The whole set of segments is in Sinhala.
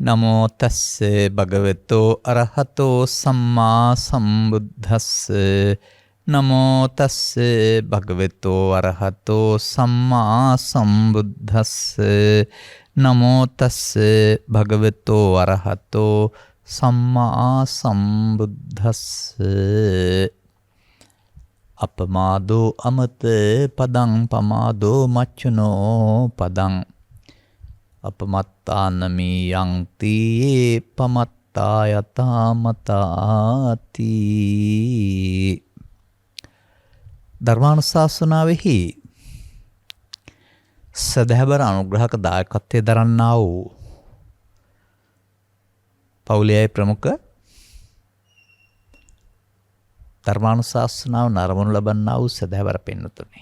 නමෝ තස්සේ භගවතෝ අරහතෝ සම්මා සම්බුද්දස්සේ නමෝ තස්සේ භගවතෝ අරහතෝ සම්මා සම්බුද්දස්සේ නමෝ තස්සේ භගවතෝ අරහතෝ සම්මා සම්බුද්දස්සේ අපමාදෝ අමත පදං පමාදෝ මච්චුනෝ පදං අපමත්තානමී යන්ති පමත්තා යතාමතාති. ධර්මානුශාසනාවෙහි සදහැබර අනුග්‍රහක දායකත්වයේ දරන්නා වූ පවුලේ ප්‍රමුඛ ධර්මානුශාසනාව නරඹනු ලබන්නා වූ සදහැබර පින්නතුනි,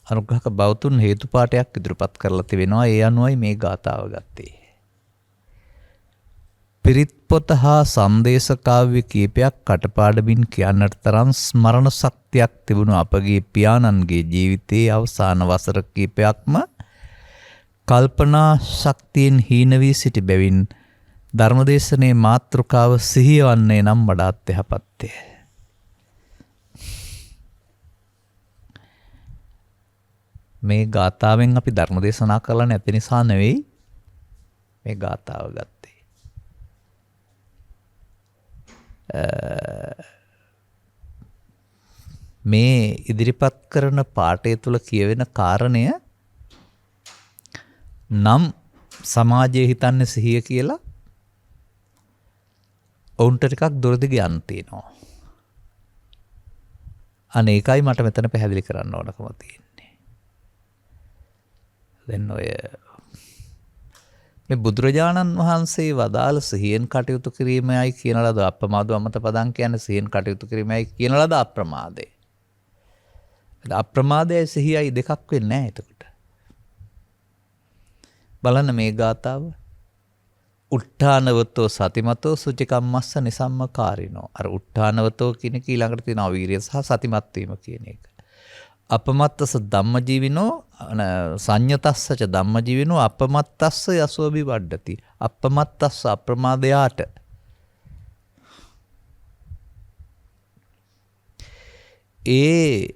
අනුග්‍රහක බෞතුන් හේතුපාඨයක් ඉදිරිපත් කරලා තිබෙනවා. ඒ අනුවයි මේ ගාථාව ගත්තේ. පිරිත් පොත හා සංදේශ කාව්‍ය කීපයක් කටපාඩමින් කියන්නට තරම් ස්මරණ ශක්තියක් තිබුණු අපගේ පියාණන්ගේ ජීවිතයේ අවසාන වසර කීපයක්ම කල්පනා ශක්තියෙන් හීන වී සිටි බැවින් ධර්මදේශනයේ මාතෘකාව සිහිය වන්නේ නම් වඩාත් යහපත්ය. මේ ගාථාවෙන් අපි ධර්ම දේශනා කරලා නැති නිසා නෙවෙයි මේ ගාථාව ගත්තේ. මේ ඉදිරිපත් කරන පාඨය තුල කියවෙන කාරණය නම් සමාජයේ හිතන්නේ සිහිය කියලා ඔවුන්ට ටිකක් දුරදිග යන්න තියෙනවා. අනේකයි මට මෙතන පැහැදිලි කරන්න ඕනකම තියෙන්නේ. දැන් ඔය මේ බුදුරජාණන් වහන්සේ වදාළ සිහියෙන් කටයුතු කිරීමයි කියන ලද අප්‍රමාදව අමත පදං කියන්නේ සිහියෙන් කටයුතු කිරීමයි කියන ලද අප්‍රමාදේ. අප්‍රමාදයයි සිහියයි දෙකක් වෙන්නේ නැහැ එතකොට. බලන්න මේ ගාතාව. උට්ඨානවතෝ සතිමතෝ සුචිකම්මස්ස නිසම්මකාරිනෝ. අර උට්ඨානවතෝ කියන එක ඊළඟට තියෙනවා වීරිය සහ සතිමත් වීම කියන එක. අපමත්තස ධම්මජීවිනෝ සංයතස්සච ධම්මජීවිනෝ අපමත්තස්ස යසෝබි වඩ්ඩති. අපමත්තස්ස අප්‍රමාදයාට ඒ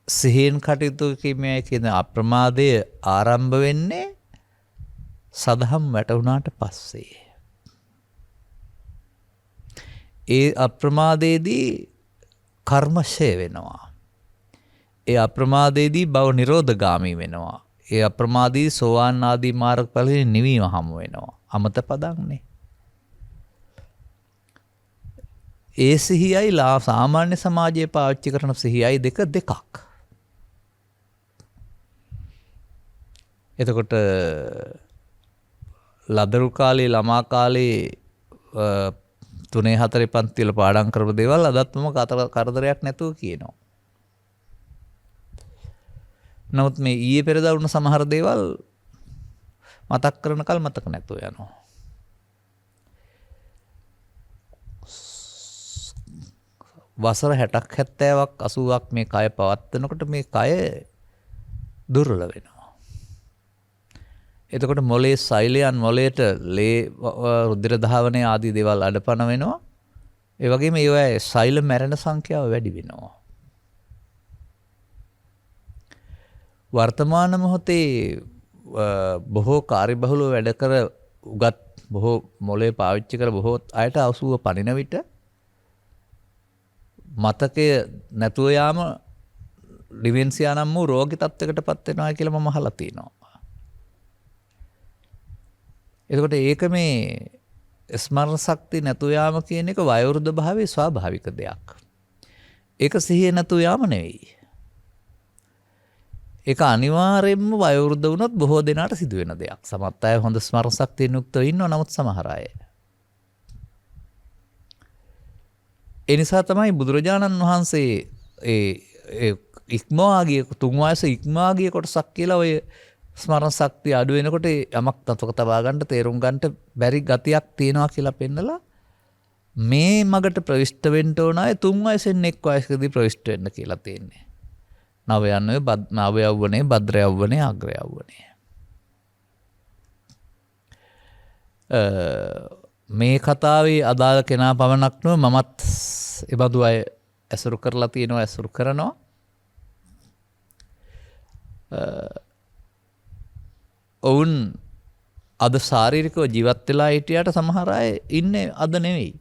සිහියෙන් කටයුතු කිරීමේ කියන අප්‍රමාදය ආරම්භ වෙන්නේ සදහම් වැටුණාට පස්සේ. ඒ අප්‍රමාදයේදී කර්මශය වෙනවා. ඒ අප්‍රමාදයේදී භව නිරෝධගාමී වෙනවා. ඒ අප්‍රමාදී සෝවාන් ආදී මාර්ගඵලෙ නිවීම හමු වෙනවා. අමත පදන්නේ. ඒ සිහියයි සාමාන්‍ය සමාජයේ පාවිච්චි කරන සිහියයි දෙකක්. එතකොට ලදරු කාලේ ළමා කාලේ 3-4 පන්ති වල පාඩම් කරපු දේවල් අදත් මම කරදරයක් නැතුව කියනවා. නමුත් මේ ඊයේ පෙරදා වුණ සමහර දේවල් මතක් කරන කල් මතක නැතුව යනවා. වසර 60ක් 70ක් 80ක් මේ කය පවත්වනකොට මේ කය දුර්වල වෙනවා. එතකොට මොලේ සෛලයන් මොලේට ලේ රුධිර ධාවනය ආදී දේවල් අඩපණ වෙනවා. ඒ වගේම ඒවයේ සෛල මැරෙන සංඛ්‍යාව වැඩි වෙනවා. වර්තමාන මොහොතේ බොහෝ කාර්යබහුලව වැඩ කර උගත් බොහෝ මොලේ පාවිච්චි කර බොහෝ අයට අසුව පනින විට මතකය නැතුව යාම ඩිමෙන්සියා නම් වූ රෝගී තත්යකටපත් වෙනවා කියලා මම අහලා තියෙනවා. එතකොට ඒක මේ ස්මරණ ශක්තිය නැතුව යාම කියන එක වයෝවෘද්ධ භාවයේ ස්වාභාවික දෙයක්. ඒක සිහිය නැතුව යාම නෙවෙයි. ඒක අනිවාර්යයෙන්ම වයෝවෘද්ධ වුණොත් බොහෝ දෙනාට සිදුවෙන දෙයක්. සමහත් අය හොඳ ස්මරණ ශක්තියෙන් යුක්තව ඉන්නවා. නමුත් සමහර අය ඒ නිසා තමයි බුදුරජාණන් වහන්සේ ඒ ඉක්මවා ගිය තුන් වයස ඉක්මවා ගිය කොටසක් කියලා ඔය ස්මරණ ශක්තිය අඩු වෙනකොට යමක් තතක තබා ගන්න තේරුම් ගන්නට බැරි ගතියක් තියෙනවා කියලා පෙන්නලා මේ මගට ප්‍රවිෂ්ඨ වෙන්න ඕන අය තුන් වයසෙන් එක් වයසකදී ප්‍රවිෂ්ඨ වෙන්න කියලා තියෙන්නේ. නව යන්නේ නව යවුවනේ භද්‍ර යවුවනේ අග්‍ර යවුවනේ. මේ කතාවේ අදාළ කෙනා පමණක් නොව මමත් එබඳු අය ඇසුරු කරලා තියෙනවා ඇසුරු කරනවා. ඔවුන් අද ශාරීරිකව ජීවත් වෙලා හිටියට සමහර අය ඉන්නේ අද නෙවෙයි.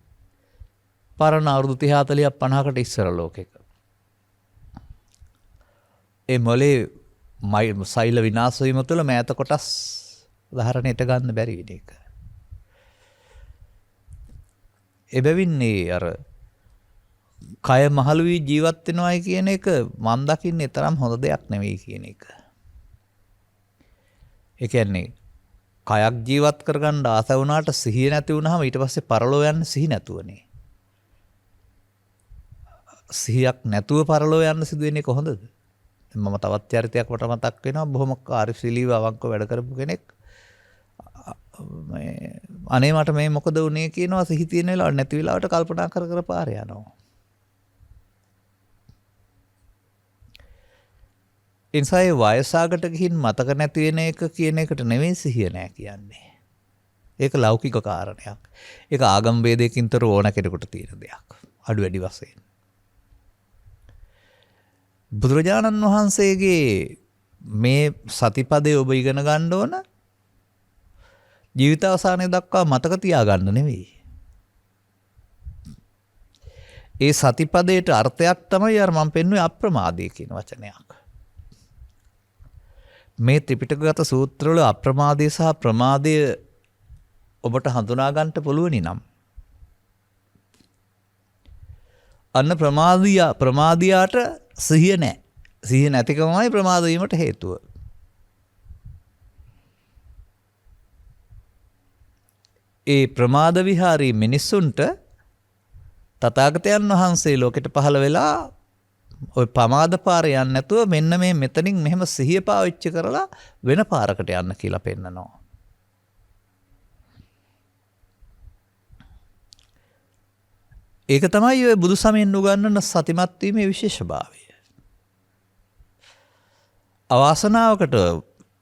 පරණ අවුරුදු 30 40ක් 50කට ඉස්සර ලෝකෙක. ඒ මොලේ සෛල විනාශ වීම තුළ මෑත කොටස් උදාහරණයට ගන්න බැරි වෙන එක. එබැවින් අර කය මහලු වී ජීවත් වෙනවයි කියන එක මම දකින්නේ තරම් හොඳ දෙයක් නෙවෙයි කියන එක. ඒ කියන්නේ කයක් ජීවත් කරගන්න ආස වුණාට සිහිය නැති වුණාම ඊට පස්සේ පරලෝ යන්න සිහි නැතුවනේ. සිහියක් නැතුව පරලෝ යන්න සිදු වෙන්නේ කොහොමද? මම තවත් චරිතයක් මට මතක් වෙනවා බොහොම කාර්යශීලීව අවංකව වැඩ කරපු කෙනෙක්. අනේ මට මේ මොකද වුනේ කියනවා සිහි තියෙන වෙලාවට නැති වෙලාවට කල්පනා කර කර පාරේ යනවා. ඉන්සයි වයසාකට ගිහින් මතක නැති වෙන එක කියන එකට නෙවෙයි සිහිය නැහැ කියන්නේ. ඒක ලෞකික කාරණයක්. ඒක ආගම් වේදයකින්තර ඕන කෙනෙකුට තියෙන දෙයක්. අඩු වැඩි වශයෙන්. බුදුරජාණන් වහන්සේගේ මේ සතිපදේ ඔබ ඉගෙන ගන්න ඕන ජීවිත අවසානයේ දක්වා මතක තියාගන්න නෙවෙයි. ඒ සතිපදේට අර්ථයක් තමයි අර මම පෙන්වුවේ අප්‍රමාදය කියන වචනයක්. මේ ත්‍රිපිටකගත සූත්‍රවල අප්‍රමාදය සහ ප්‍රමාදය ඔබට හඳුනා ගන්නට පුළුවනි නම් අන්න ප්‍රමාදියාට සිහිය නැහැ. සිහිය නැතිකමයි ප්‍රමාද වීමට හේතුව. ඒ ප්‍රමාද විහාරී මිනිස්සුන්ට තථාගතයන් වහන්සේ ලෝකෙට පහළ වෙලා ඔය ප්‍රමාද පාරේ යන්නේ නැතුව මෙන්න මේ මෙතනින් මෙහෙම සිහිය පාවිච්චි කරලා වෙන පාරකට යන්න කියලා පෙන්නනවා. ඒක තමයි ඔය බුදු සමයෙන් උගන්වන සතිමත් වීමේ විශේෂභාවය. අවාසනාවකට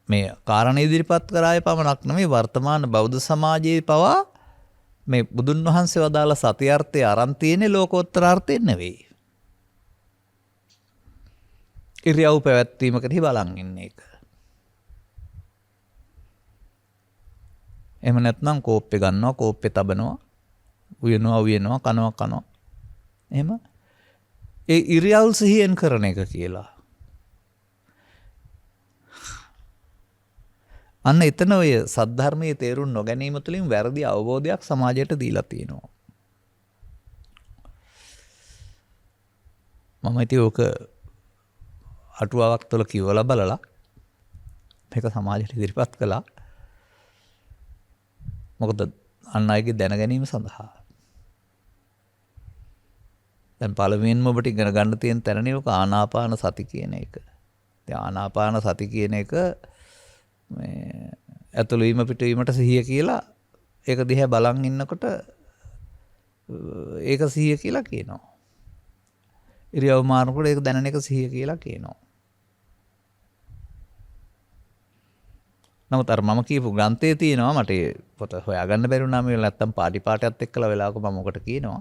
මේ කාරණා ඉදිරිපත් කරාය පමණක් නෙමෙයි වර්තමාන බෞද්ධ සමාජයේ පවා මේ බුදුන් වහන්සේ වදාළ සතියර්ථය අරන් තියෙන්නේ ලෝකෝත්තර අර්ථයෙන් නෙවෙයි. ඉරියව් පැවැත්වීමකදී බලන් ඉන්න එක. එහෙම නැත්නම් කෝප්පේ ගන්නවා කෝප්පේ තබනවා උයනවා කනවා. එහෙම ඒ ඉරියව් සිහියෙන් කරන එක කියලා. අන්න එතන ඔය සද්ධර්මයේ තේරුම් නොගැනීම තුළින් වැරදි අවබෝධයක් සමාජයට දීලා තියෙනවා. මම ඉතින් ඕක අටුවාවක් තුළ කියවලා බලලා මේක සමාජයට ඉදිරිපත් කළා. මොකද අන් අයගේ දැන ගැනීම සඳහා. දැන් පළමුවෙන්ම ඔබට ඉගෙන ගන්න තියෙන තැනනේ ඔක ආනාපාන සති කියන එක. ඉතින් ආනාපාන සති කියන එක මේ ඇතුළු වීම පිටවීමට සිහිය කියලා ඒක දිහා බලන් ඉන්නකොට ඒක සිහිය කියලා කියනවා. ඉරියව් මාරනකොට ඒක දැනන එක සිහිය කියලා කියනවා. නමුත් අර මම කියපු ග්‍රන්ථයේ තියෙනවා මට පොත හොයාගන්න බැරි වුණා මේ නැත්තම් පාටි පාටයත් එක්කලා වෙලාවක මම ඔකට කියනවා.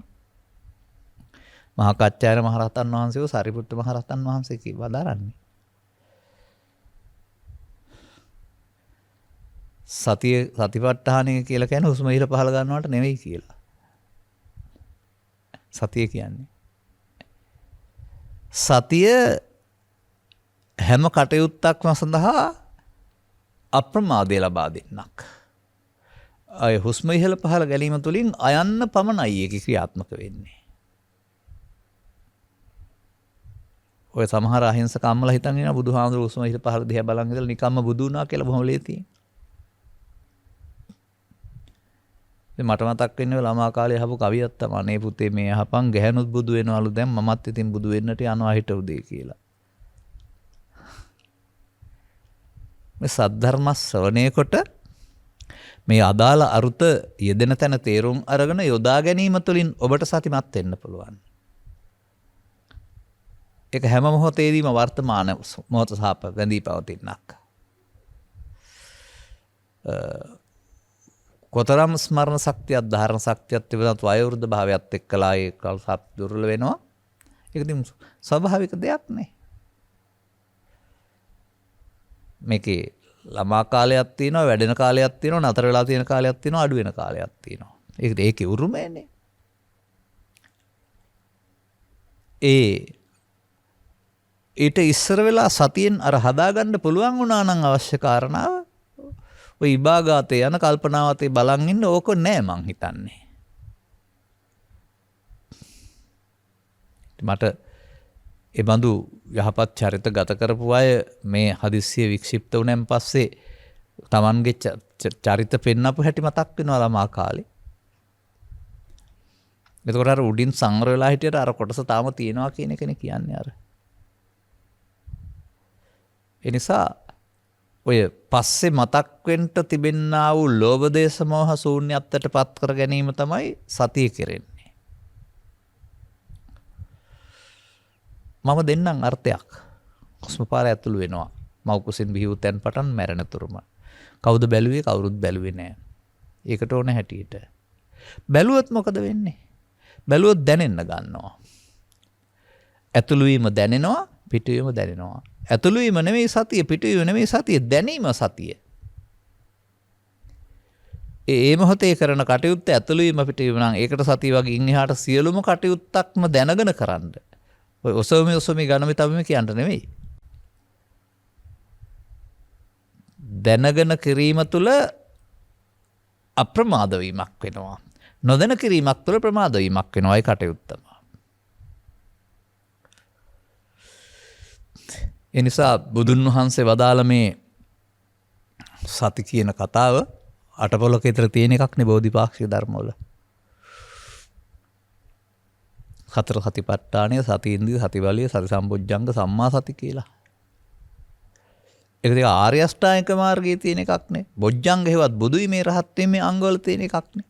මහා කච්චායන මහරහතන් වහන්සේව සාරිපුත්ත මහරහතන් වහන්සේ කිව්වදාරන්නේ. සතිපට්ඨානය කියලා කියන්නේ හුස්ම ඉහළ පහළ ගන්නවට නෙවෙයි කියලා. සතිය කියන්නේ. සතිය හැම කටයුත්තක්ම සඳහා අප්‍රමාදය ලබා දෙන්නක්. අය හුස්ම ඉහළ පහළ ගැනීම තුළින් අයන්න පමණයි ඒක ක්‍රියාත්මක වෙන්නේ. ඔය සමහර අහිංසක අම්මලා හිතන් ඉන්නවා බුදුහාමුදුරු හුස්ම ඉහළ පහළ දිහා බලන් ඉඳලා නිකම්ම බුදු වුණා කියලා බොහොම ලේතියි. මට මතක් වෙන්නේ ළමා කාලේ අහපු කවියක් තමයි අනේ පුතේ මේ අහපන් ගැහණුත් බුදු වෙනවලු දැන් මමත් ඉතින් බුදු වෙන්නට යනවා හිට උදේ කියලා. මේ සද්ධර්ම ශ්‍රවණය කොට මේ අදාළ අරුත යෙදෙන තැන තේරුම් අරගෙන යොදා ගැනීම තුළින් ඔබට සතිමත් වෙන්න පුළුවන්. ඒක හැම මොහොතේදීම වර්තමාන මොහොත සාප වැඳී පවතිනක්. කොතරම් ස්මරණ ශක්තියක් ධාරණ ශක්තියක් තිබුණත් වයෝවෘද්ධ භාවයත් එක්කලා ඒ කල්ප දුර්වල වෙනවා. ඒක ඉතින් ස්වභාවික දෙයක් නේ. මේකේ ළමා කාලයක් තියෙනවා, වැඩෙන කාලයක් තියෙනවා, නතර වෙලා තියෙන කාලයක් තියෙනවා, අඩු වෙන කාලයක් තියෙනවා. ඒකේ උරුමයනේ. ඊට ඉස්සර වෙලා සතියෙන් අර හදාගන්න පුළුවන් වුණා නම් අවශ්‍ය කාරණාව ඔය ඉබාගාතේ යන කල්පනාවතේ බලන් ඉන්න ඕක නෑ මං හිතන්නේ. මට ඒ බඳු යහපත් චරිත ගත කරපු අය මේ හදිස්සිය වික්ෂිප්ත වුණෙන් පස්සේ Tamanගේ චරිත පෙන්නපු හැටි මතක් වෙනවා ළමා කාලේ. එතකොට අර උඩින් සංවර වෙලා හිටියට අර කොටස තාම තියෙනවා කියන එකනේ කියන්නේ අර. ඒ නිසා ඔය පස්සේ මතක් වෙන්න තිබෙන්නා වූ ලෝභ දේශ මොහ ශූන්‍යත්වයට පත් කර ගැනීම තමයි සතිය කෙරෙන්නේ. මම දෙන්නම් අර්ථයක්. හුස්ම පාර ඇතුළු වෙනවා. මව් කුසින් බිහි වූ තැන් පටන් මැරෙන තුරුම. කවුද බැලුවේ කවුරුත් බැලුවේ නෑ. ඒකට ඕන හැටියට. බැලුවොත් මොකද වෙන්නේ? බැලුවොත් දැනෙන්න ගන්නවා. ඇතුළු වීම දැනෙනවා, පිටවීම දැනෙනවා. ඇතුළු වීම නෙමෙයි සතිය, පිටවීම නෙමෙයි සතිය, දැනීම සතිය. ඒ මොහොතේ කරන කටයුත්ත ඇතුළු වීම පිටවීම නම් ඒකට සතිය වගේ ඉන් එහාට සියලුම කටයුත්තක්ම දැනගෙන කරන්න. ඔය ඔසොමි ගණමි තමයි කියන්න නෙමෙයි. දැනගෙන කිරීම තුළ අප්‍රමාද වීමක් වෙනවා. නොදැන කිරීමක් තුළ ප්‍රමාද වීමක් වෙනවා. ඒ කටයුත්තම. ඒ නිසා බුදුන් වහන්සේ වදාළ මේ සති කියන කතාව අටපොලක විතර තියෙන එකක් නේ බෝධිපාක්ෂික ධර්මවල. හතර සතිපට්ඨානය, සති ඉන්ද්‍රිය, සති බලය, සති සම්බොජ්ජංග, සම්මා සති කියලා. ඒක දිහා ආර්ය අෂ්ටාංගික මාර්ගයේ තියෙන එකක් නේ. බොජ්ජංග හේවත් බුදුයි මේ රහත් වීමේ අංගවල තියෙන එකක් නේ.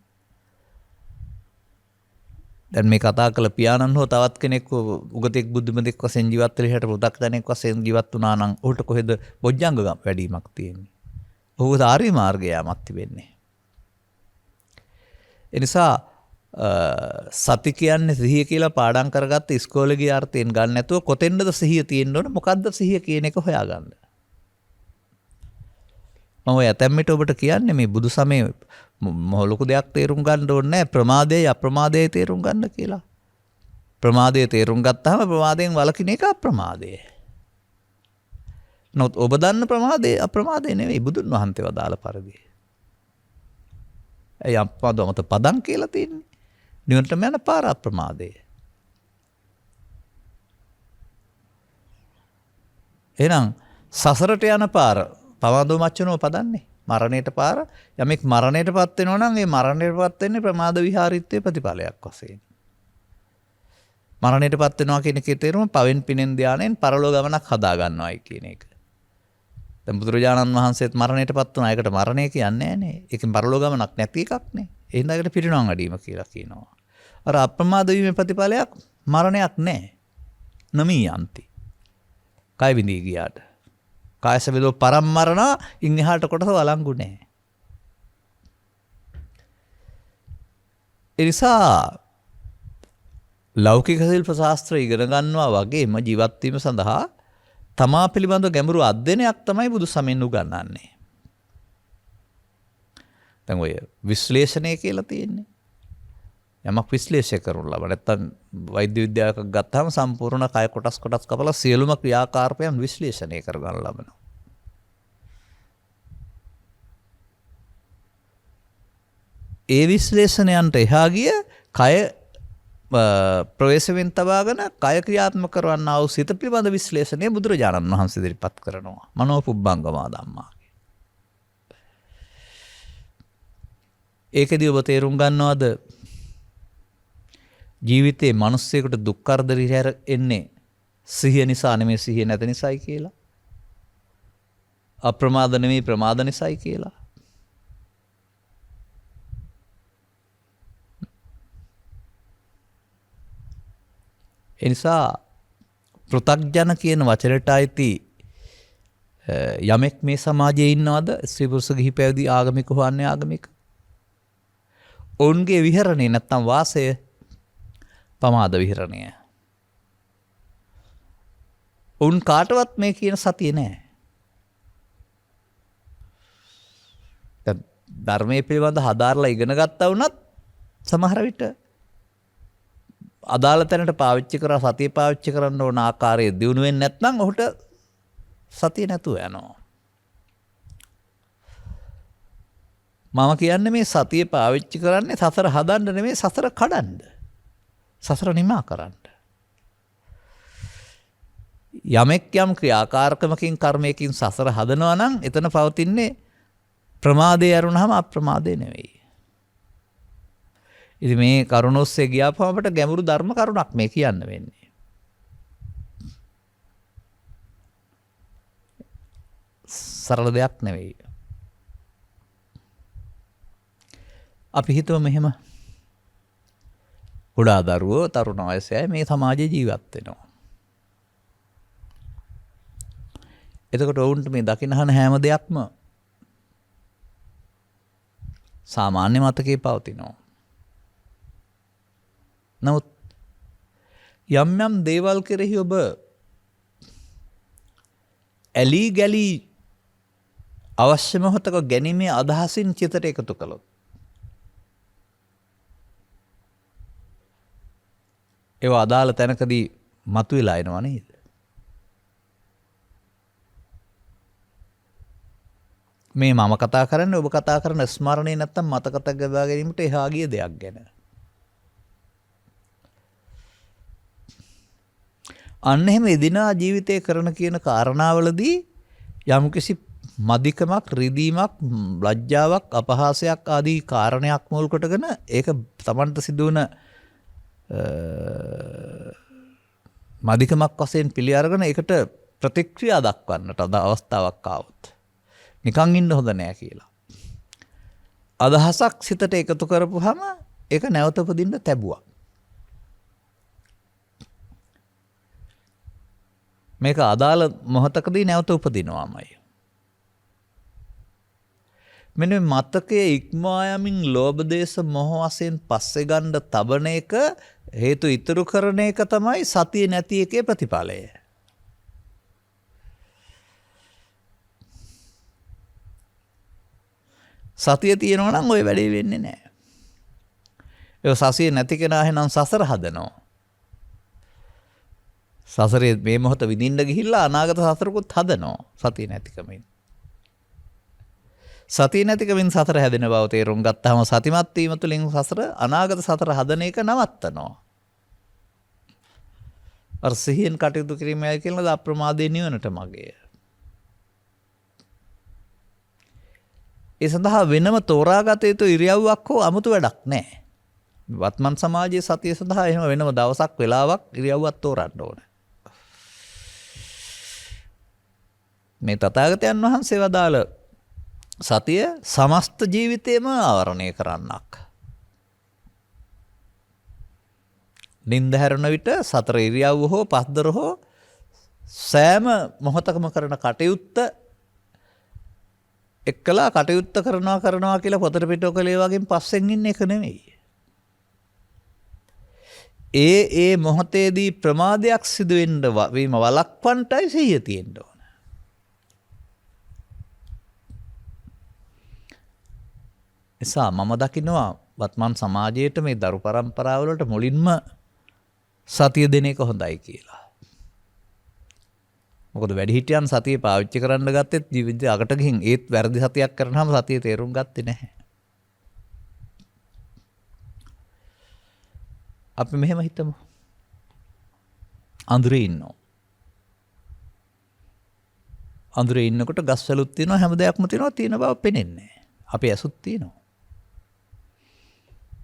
දැන් මේ කතා කළ පියාණන් හෝ තවත් කෙනෙක් උගතෙක් බුද්ධිමතෙක් වශයෙන් ජීවත් වෙලා හිට පු탁ජනෙක් වශයෙන් ජීවත් වුණා නම් ඔහුට කොහෙද බොජ්ජංග වැඩිමක් තියෙන්නේ? ඔහුට ආර්ය මාර්ගය යමක් තිබෙන්නේ. ඒ නිසා සති කියන්නේ සිහිය කියලා පාඩම් කරගත්ත ඉස්කෝලේ ගිය අර්ථයෙන් ගන්න නැතුව කොතෙන්ද සිහිය තියෙන්න ඕන, මොකද්ද සිහිය කියන එක හොයාගන්න. මම ඔය ඇතැම්මිට ඔබට කියන්නේ මේ බුදු සමයේ ලොකු දෙයක් තේරුම් ගන්න ඕනේ නැහැ. ප්‍රමාදයේ අප්‍රමාදයේ තේරුම් ගන්න කියලා. ප්‍රමාදයේ තේරුම් ගත්තාම ප්‍රමාදයෙන් වළකින එක අප්‍රමාදය. නමුත් ඔබ දන්න ප්‍රමාදයේ අප්‍රමාදය නෙවෙයි බුදුන් වහන්සේ වදාළ පරිදි. ඒ අප්‍රමාදවමත පදං කියලා තියෙන්නේ. නිවනටම යන පාර අප්‍රමාදය. එහෙනම් සසරට යන පාර පවාදෝ මච්චනෝ පදන්නේ. මරණයට පාර. යමෙක් මරණයටපත් වෙනවා නම් ඒ මරණයටපත් වෙන්නේ ප්‍රමාද විහාරීත්වයේ ප්‍රතිඵලයක් වශයෙන්. මරණයටපත් වෙනවා කියන එකේ තේරුම පවෙන් පිනෙන් ධානයෙන් පරලෝ ගමනක් හදා ගන්නවායි කියන එක. දැන් බුදුරජාණන් වහන්සේත් මරණයටපත් වුණා. ඒකට මරණය කියන්නේ නෑනේ. ඒකෙන් පරලෝ ගමනක් නැති එකක් නේ. ඒ හින්දා ඒකට පිරිනවම් වැඩිම කියලා කියනවා. අර අප්‍රමාද වීමේ ප්‍රතිඵලයක් මරණයක් නෑ. නමී යන්ති. කය විඳී ගියාට. කායස වේදෝ පරම්මරණ ඉන් එහාට කොටස වළංගු නැහැ. ඒ නිසා ලෞකික ශිල්ප ශාස්ත්‍ර ඉගෙන ගන්නවා වගේම ජීවත් වීම සඳහා තමා පිළිබඳ ගැඹුරු අධ්‍යයනයක් තමයි බුදු සමයෙන් උගන්වන්නේ. දැන් ඔය විශ්ලේෂණය කියලා තියෙන්නේ. යමක් විශ්ලේෂණය කරනු ලබ නැත්නම් වෛද්‍ය විද්‍යාවක ගත්තාම සම්පූර්ණ කය කොටස් කපලා සියලුම ක්‍රියාකාරකයන් විශ්ලේෂණය කරගන්න ලබනවා. ඒ විශ්ලේෂණයන්ට එහා ගිය කය ප්‍රවේශයෙන් තබාගෙන කය ක්‍රියාත්මක කරවන්නා වූ සිත පිළිබඳ විශ්ලේෂණය බුදුරජාණන් වහන්සේ ඉදිරිපත් කරනවා. මනෝපුබ්බංගමා ධම්මා. ඒකදී ඔබ තේරුම් ගන්නවද ජීවිතේ මිනිස්සෙකුට දුක් කරදර එන්නේ සිහිය නිසා නෙමෙයි සිහිය නැති නිසායි කියලා. අප්‍රමාද නෙමෙයි ප්‍රමාද නිසායි කියලා. ඒ නිසා පෘථග්ජන කියන වචනයට අයිති යමෙක් මේ සමාජයේ ඉන්නවද? ස්ත්‍රී පුරුෂ ගිහි පැවිදි ආගමික හොන්නේ ආගමික ඔවුන්ගේ විහරණය නැත්තම් වාසය පමාද විහරණය. ඔවුන් කාටවත් මේ කියන සතිය නෑ. ධර්මයේ පිළිබඳ හදාarලා ඉගෙන ගත්තා වුණත් සමහර විට අදාළ තැනට පාවිච්චි කරලා සතිය පාවිච්චි කරන්න ඕන ආකාරයේ දියුණු වෙන්නේ නැත්නම් ඔහුට සතිය නැතුව යනවා. මම කියන්නේ මේ සතිය පාවිච්චි කරන්නේ සසර හදන්න නෙමෙයි සසර කඩන්න. සසර නිමා කරන්න. යමෙක් යම් ක්‍රියාකාරකමකින් කර්මයකින් සසර හදනවා නම් එතන පවතින්නේ ප්‍රමාදේ අරුණාම අප්‍රමාදේ නෙවෙයි. ඉතින් මේ කරුණ ඔස්සේ ගියාපම අපට ගැඹුරු ධර්ම කරුණක් මේ කියන්න වෙන්නේ. සරල දෙයක් නෙවෙයි. අපි හිතුව මෙහෙම කුඩා දරුවෝ තරුණ වයසේ මේ සමාජයේ ජීවත් වෙනවා. එතකොට ඔවුන්ට මේ දකින්න හැම දෙයක්ම සාමාන්‍ය මතකයේ පවතිනවා. නමුත් යම් යම් දේවල් කෙරෙහි ඔබ ඇලී ගලී අවශ්‍ය මොහොතක ගැනීමේ අදහසින් චිතට එකතු කළොත් ඒවා අදාළ තැනකදී මතුවලා එනවා නේද? මේ මම කතා කරන්නේ ඔබ කතා කරන ස්මරණේ නැත්තම් මතකත ගදා ගැනීමට එහා ගිය දෙයක් ගැන. අන්න එහෙම එදිනා ජීවිතේ කරන කියන කාරණාවලදී යම්කිසි මදිකමක්, රිදීමක්, ලැජ්ජාවක්, අපහාසයක් ආදී කාරණයක් මුල් කොටගෙන ඒක Tamanට සිදුවන මදිකමක් වශයෙන් පිළි අරගෙන ඒකට ප්‍රතික්‍රියා දක්වන්නට අද අවස්ථාවක් ආවොත් නිකන් ඉන්න හොඳ නෑ කියලා. අදහසක් සිතට එකතු කරපුවාම ඒක නැවත උපදින්න තැබුවා. මේක අදාළ මොහොතකදී නැවත උපදිනවාමයි. මෙන්න මතකයේ ඉක්මවා යමින් ලෝභ දේශ මොහ වශයෙන් පස්සේ ගන්න තබන එක හේතු ඉතුරු කරන එක තමයි සතිය නැති එකේ ප්‍රතිඵලය. සතිය තියෙනවා නම් ওই වැඩේ වෙන්නේ නැහැ. ඒ සතිය නැති කෙනා එහෙනම් සසර හදනවා. සසරේ මේ මොහොත විඳින්න ගිහිල්ලා අනාගත සසරකුත් හදනවා සතිය නැතිකමින්. සතිය නැතිකමින් සසර හැදෙන බව තේරුම් ගත්තාම සතිමත් වීම තුළින් සසර අනාගත සසර හදන එක නවත්තනවා. අර සිහියෙන් කටයුතු කිරීමයි කියනවාද අප්‍රමාදයේ නිවනට මගේ. ඒ සඳහා වෙනම තෝරාගත යුතු ඉරියව්වක් හෝ 아무තු වැඩක් නැහැ. වත්මන් සමාජයේ සතිය සඳහා එහෙම වෙනම දවසක් වෙලාවක් ඉරියව්වක් තෝරන්න ඕන. මේ තථාගතයන් වහන්සේ වදාළ සතිය සමස්ත ජීවිතේම ආවරණය කරන්නක්. නිින්ද හැරෙන විට සතර ඉරියව්ව හෝ පස්දර හෝ සෑම මොහොතකම කරන කටයුත්ත එක්කලා කටයුත්ත කරනවා කියලා පොතට පිටෝ කලේ වගේ පස්සෙන් ඉන්න එක නෙමෙයි. ඒ මොහොතේදී ප්‍රමාදයක් සිදු වෙන්න වීම වළක්වන්නටයි සිහිය තියෙන්න ඕන. එසා මම දකිනවා වත්මන් සමාජයේට මේ දරු පරම්පරාවලට මුලින්ම සතිය දෙන එක හොඳයි කියලා. මොකද වැඩිහිටියන් සතිය පාවිච්චි කරන්න ගත්තෙත් ජීවිතේ අකට ගිහින් ඒත් වැරදි සතියක් කරනවාම සතිය තේරුම් ගත්තේ නැහැ. අපි මෙහෙම හිතමු. අඳුරේ ඉන්නවා. අඳුරේ ඉන්නකොට ගස්වලුත් තියෙනවා හැම දෙයක්ම තියෙනවා තියෙන බව පේන්නේ නැහැ. අපි ඇසුත් තියෙනවා.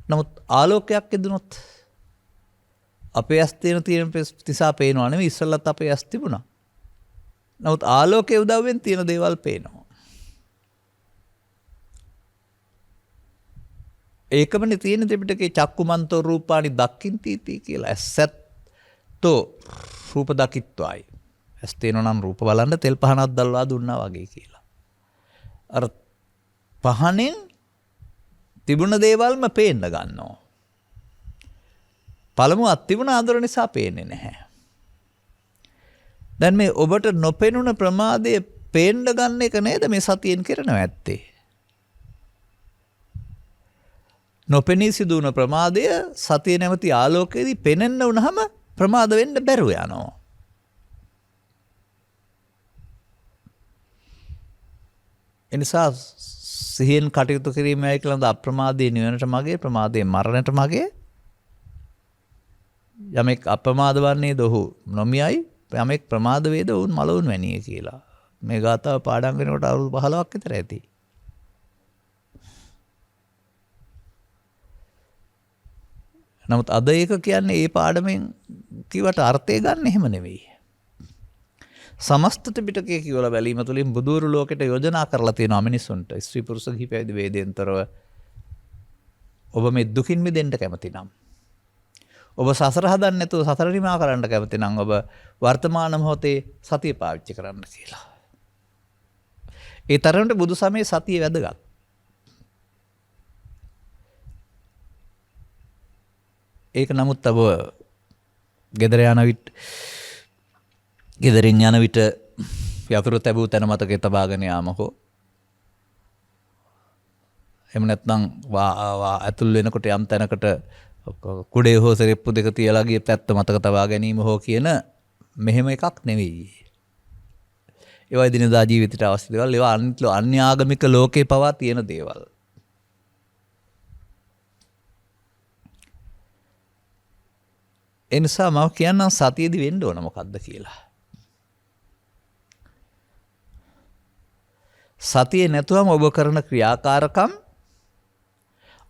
නමුත් ආලෝකයක් එදුනොත් අපේ ඇස් තියෙන තිසා පේනවා නෙවෙයි ඉස්සෙල්ලත් අපේ ඇස් තිබුණා. නමුත් ආලෝකයේ උදව්වෙන් තියෙන දේවල් පේනවා. ඒකමනේ තියෙන ත්‍රිපිටකේ චක්කුමන්තෝ රූපානි දක්ඛින්ති කියලා. ඇසත්තෝ රූප දකිත්වයි. ඇස් තියෙනවා නම් රූප බලන්න තෙල් පහනක් දැල්වා දුන්නා වගේ කියලා. අර පහනෙන් තිබුණ දේවල්ම පේන්න ගන්නවා. පළමු අත්තිබුණ ආදර නිසා පේන්නේ නැහැ. දැන් මේ ඔබට නොපෙනුන ප්‍රමාදය පේන්න ගන්න එක නේද මේ සතියෙන් කරනව ඇත්තේ. නොපෙනී සිදුවන ප්‍රමාදය සතිය නැමැති ආලෝකයේදී පෙනෙන්න වුණාම ප්‍රමාද වෙන්න බැරුව යනවා. එනිසා සිහියෙන් කටයුතු කිරීමයි කියලා අප්‍රමාදයේ නිවනට මගේ ප්‍රමාදයේ මරණයට මගේ යමෙක් අප්‍රමාද වන්නේ දොහු නොමියයි යමෙක් ප්‍රමාද වේද වුන් මලවුන් වැනිය කියලා. මේ ගාථාව පාඩම් කරනකොට අවුරුදු 15ක් විතර ඇති. නමුත් අද ඒක කියන්නේ ඒ පාඩමෙන් කිවට අර්ථය ගන්න එහෙම නෙවෙයි. සමස්ත ත්‍රිපිටකය කියවලා බැලීම තුළින් බුදුරු ලෝකෙට යෝජනා කරලා තියෙනවා මිනිස්සුන්ට ස්ත්‍රී පුරුෂ කිහිපයද වේදෙන්තරව ඔබ මේ දුකින් මිදෙන්න කැමති නම් ඔබ සසර හදන්න නැතුව සසර නිමා කරන්න කැමති නම් ඔබ වර්තමාන මොහොතේ සතිය පාවිච්චි කරන්න කියලා. ඒ තරමට බුදු සමයේ සතිය වැදගත්. ඒක නමුත් ඔබ ගෙදරින් යන විට යතුරු තැබූ තැන මතකේ තබාගෙන යාමකෝ. එහෙම නැත්නම් ඇතුල් වෙනකොට යම් තැනකට කුඩේ හෝ සෙරෙප්පු දෙක තියලා ගිය පැත්ත මතක තබා ගැනීම හෝ කියන මෙහෙම එකක් නෙවෙයි. ඒවා දිනදා ජීවිතයට අවශ්‍ය දේවල්. ඒවා අන්‍යාගමික ලෝකේ පවා තියෙන දේවල්. එනිසා මම කියන්නම් සතියේදී වෙන්න ඕන මොකද්ද කියලා. සතියේ නැතුවම ඔබ කරන ක්‍රියාකාරකම්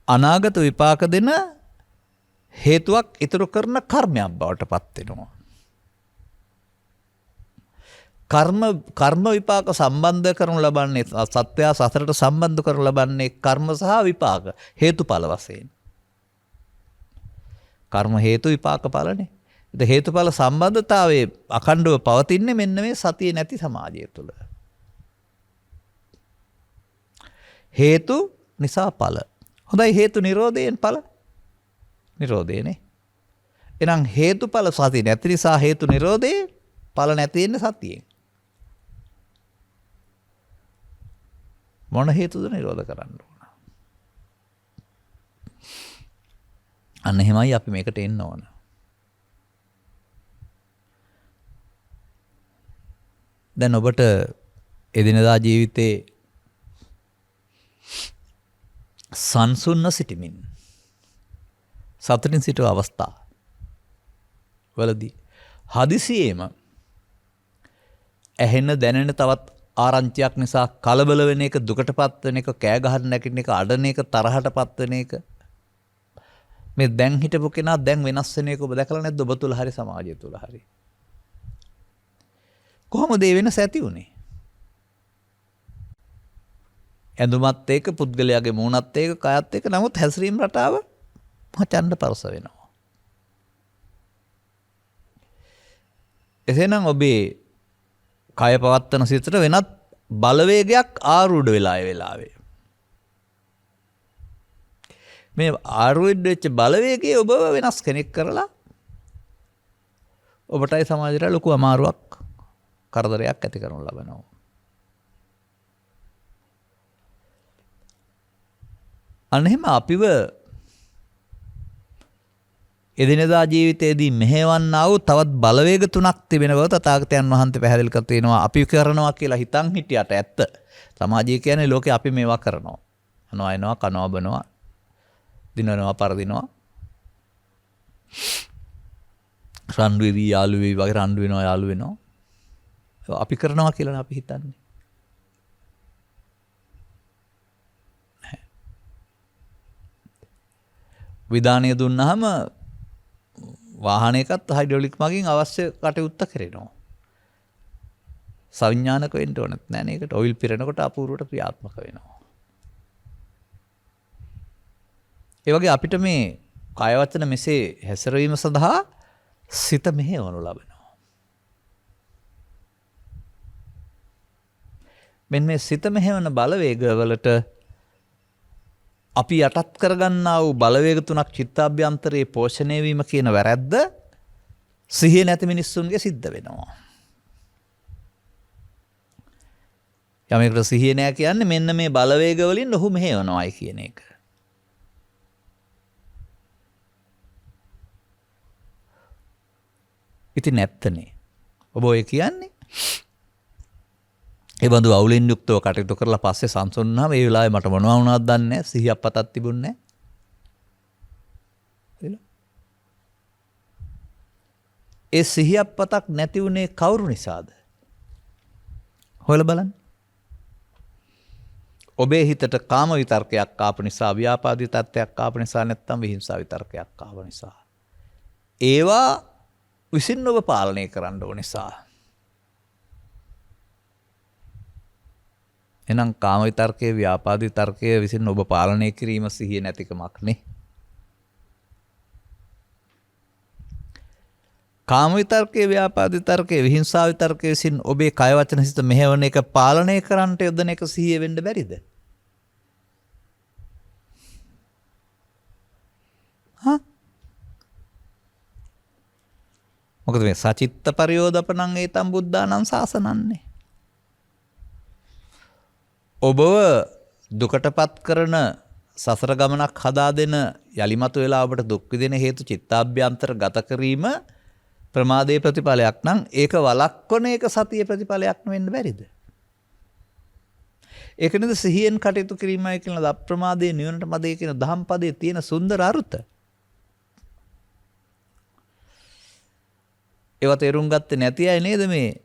අනාගත විපාක දෙන හේතුවක් ඉතුරු කරන කර්මයක් බවට පත් වෙනවා. කර්ම විපාක සම්බන්ධ කරනු ලබන්නේ සත්‍යය සසරට සම්බන්ධ කරනු ලබන්නේ කර්ම සහ විපාක හේතුඵල වශයෙන්. කර්ම හේතු විපාක ඵලනේ. ඒ හේතුඵල සම්බන්ධතාවයේ අඛණ්ඩව පවතින්නේ මෙන්න මේ සතිය නැති සමාජය තුළ. හේතු නිසා ඵල. හොඳයි හේතු නිරෝධයෙන් ඵල නිරෝධයනේ. එහෙනම් හේතුඵල සතිය නැති නිසා හේතු නිරෝධේ ඵල නැති වෙන්නේ සතියෙන්. මොන හේතුද නිරෝධ කරන්න ඕන? අන්න එහෙමයි අපි මේකට එන්න ඕන. දැන් ඔබට එදිනදා ජීවිතේ සංසුන්ව සිටමින් සතුටින් සිටව අවස්ථා වලදී හදිසියේම ඇහෙන දැනෙන තවත් ආරංචියක් නිසා කලබල වෙන එක, දුකටපත් වෙන එක, කෑ ගහන්න නැගිටින එක, අඬන එක, තරහටපත් වෙන එක, මේ දැන් හිටපු කෙනා දැන් වෙනස් වෙන එක ඔබ දැකලා නැද්ද? ඔබ තුල හරි සමාජය තුල හරි. කොහොමද ඒ වෙනස ඇති වුනේ? ඇඳුමත් එක්ක, පුද්ගලයාගේ මූණත් එක්ක, කයත් එක්ක, නමුත් හැසිරීම රටාව මචන්න පරස වෙනවා. එසේනම් ඔබේ කය පවත්තන සිතට වෙනත් බලවේගයක් ආරූඪ වෙලා ඒ වෙලාවේ. මේ ආරූඪ වෙච්ච බලවේගය ඔබව වෙනස් කෙනෙක් කරලා ඔබටයි සමාජයට ලොකු අමාරුවක්, කරදරයක් ඇති කරනු ලබනවා. අන්න එහෙම අපිව එදිනෙදා ජීවිතයේදී මෙහෙවන්නා වූ තවත් බලවේග තුනක් තිබෙන බව තථාගතයන් වහන්සේ පැහැදිලි කර තියෙනවා. අපි කරනවා කියලා හිතන් හිටියට ඇත්ත. සමාජය කියන්නේ ලෝකේ අපි මේවා කරනවා. අනවයනවා, කනවා, බනවා, දිනනවා, පරදිනවා. රණ්ඩු වෙවි, යාළු වෙවි වගේ රණ්ඩු වෙනවා, යාළු වෙනවා. අපි කරනවා කියලා අපි හිතන්නේ. විධානය දුන්නාම වාහනයකත් හයිඩ්‍රොලික් මගින් අවශ්‍ය කටයුත්ත කරනවා. සංඥානක වෙන්න ඕනෙත් නෑ නේකට. ඔයිල් පිරෙනකොට අපූර්වට ක්‍රියාත්මක වෙනවා. ඒ වගේ අපිට මේ කය වචන මෙසේ හැසිරවීම සඳහා සිත මෙහෙවනු ලබනවා. මෙන්න මේ සිත මෙහෙවන බලවේගවලට අපි යටත් කරගන්නා වූ බලවේග තුනක් චිත්තාභ්‍යන්තරයේ පෝෂණය වීම කියන වැරැද්ද සිහිය නැති මිනිස්සුන්ගේ සිද්ධ වෙනවා. යමෙකුට සිහිය නැහැ කියන්නේ මෙන්න මේ බලවේග වලින් ඔහු මෙහෙවනවායි කියන එක. ඉතින් නැත්තනේ. ඔබ ඔය කියන්නේ ඒ බඳු අවුලෙන් යුක්තව කටයුතු කරලා පස්සේ සංසුන් වුණාම ඒ වෙලාවේ මට මොනවා වුණාද දන්නේ නැහැ. සිහියක් පතක් තිබුණේ නැහැ. ඒ සිහියක් පතක් නැති වුණේ කවුරු නිසාද? හොයලා බලන්න. ඔබේ හිතට කාම විතර්කයක් ආපු නිසා, ව්‍යාපාදී තත්ත්වයක් ආපු නිසා, නැත්නම් විහිංසා විතර්කයක් ආව නිසා. ඒවා විසින් ඔබ පාලනය කරන්න ඕන නිසා. එහෙනම් කාම විතර්කයේ, ව්‍යාපාදී තර්කයේ විසින් ඔබ පාලනය කිරීම සිහිය නැතිකමක් නේ. කාම විතර්කයේ, ව්‍යාපාදී තර්කයේ, විහිංසා විතර්කයේ විසින් ඔබේ කය වචන සිත මෙහෙවන එක පාලනය කරන්නට යොදන එක සිහිය වෙන්න බැරිද? මොකද මේ සචිත්ත පරියෝදපනං ඒතම් බුද්ධානං සාසනන්නේ. ඔබව දුකටපත් කරන සසර ගමනක් හදා දෙන යලිමතු වෙලා ඔබට දුක් විඳින හේතු චිත්තාභ්‍යන්තර ගත කිරීම ප්‍රමාදයේ ප්‍රතිඵලයක් නම් ඒක වළක්වන එක සතියේ ප්‍රතිඵලයක් වෙන්න බැරිද? ඒක නේද සිහියෙන් කටයුතු කිරීමයි කියන අප්‍රමාදයේ නිවනට මදේ කියන දහම් පදයේ තියෙන සුන්දර අරුත. ඒවා තේරුම් ගත්තේ නැති අය නේද මේ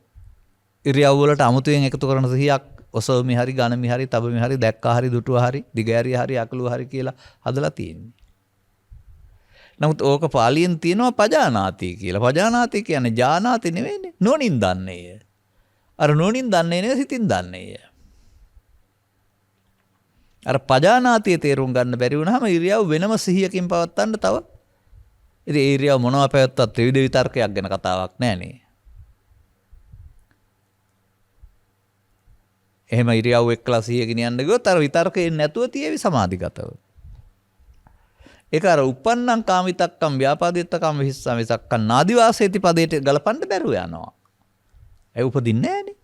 ඉරියව් වලට අමුතුවෙන් එකතු කරන සිහියක් ඔසවමි හරි ගණමි හරි තබමි හරි දැක්කා හරි දුටුවා හරි දිගෑරිය හරි අකලුවා හරි කියලා හදලා තියෙන්නේ. නමුත් ඕක පාලියෙන් තියෙනවා පජානාති කියලා. පජානාති කියන්නේ ජානාති නෙවෙයිනේ. නෝනින් දන්නේය. අර නෝනින් දන්නේ නෙවෙයි සිතින් දන්නේය. අර පජානාතිය තේරුම් ගන්න බැරි වුණාම ඉරියව් වෙනම සිහියකින් පවත්තන්න තව ඉතින් ඒ ඉරියව් මොනවා පැවැත්වුවත් ත්‍රිවිධ විතර්කයක් ගැන කතාවක් නෑනේ. එහෙම ඉරියව් එක්කලා සිහිය ගෙනියන්න ගියොත් අර විතර්කයෙන් නැතුව තියේවි සමාධිගතව. ඒක අර උප්පන්නං කාමිතක්කම් ව්‍යාපාදිතකම් විහිස්සම් විසක්කම් නාදිවාසේති පදයට ගලපන්න බැරුව යනවා. ඒ උපදින්නේ නෑනේ.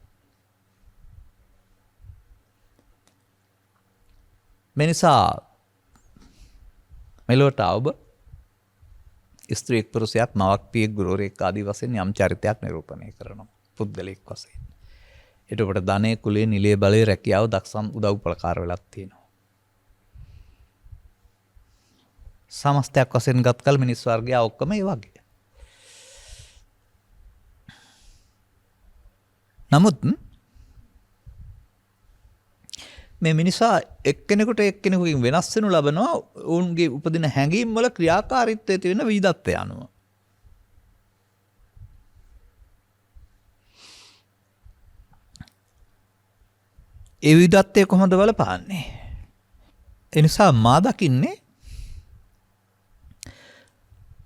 මේ නිසා මෙලොවට ඔබ ස්ත්‍රීක් පුරුෂයෙක් මවක් පියෙක් ගුරුවරයෙක් ආදී වශයෙන් යම් චරිතයක් නිරූපණය කරනවා පුද්ගලයෙක් වශයෙන්. එතකොට ධනෙ කුලේ නිලයේ බලයේ රැකියාව දක්ෂම් උදව් උපකාර වෙලක් තියෙනවා. සමස්තයක් වශයෙන් ගත්කල් මිනිස් වර්ගය ඔක්කොම ඒ වගේ. නමුත් මේ මිනිසා එක්කෙනෙකුට එක්කෙනෙකුගෙන් වෙනස් වෙනු ලබනවා ඔවුන්ගේ උපදින හැඟීම් වල ක්‍රියාකාරීත්වයේ තියෙන විවිධත්වය අනුව. ඒ විවිධත්වය කොහොමද බලපාන්නේ? ඒ නිසා මා දකින්නේ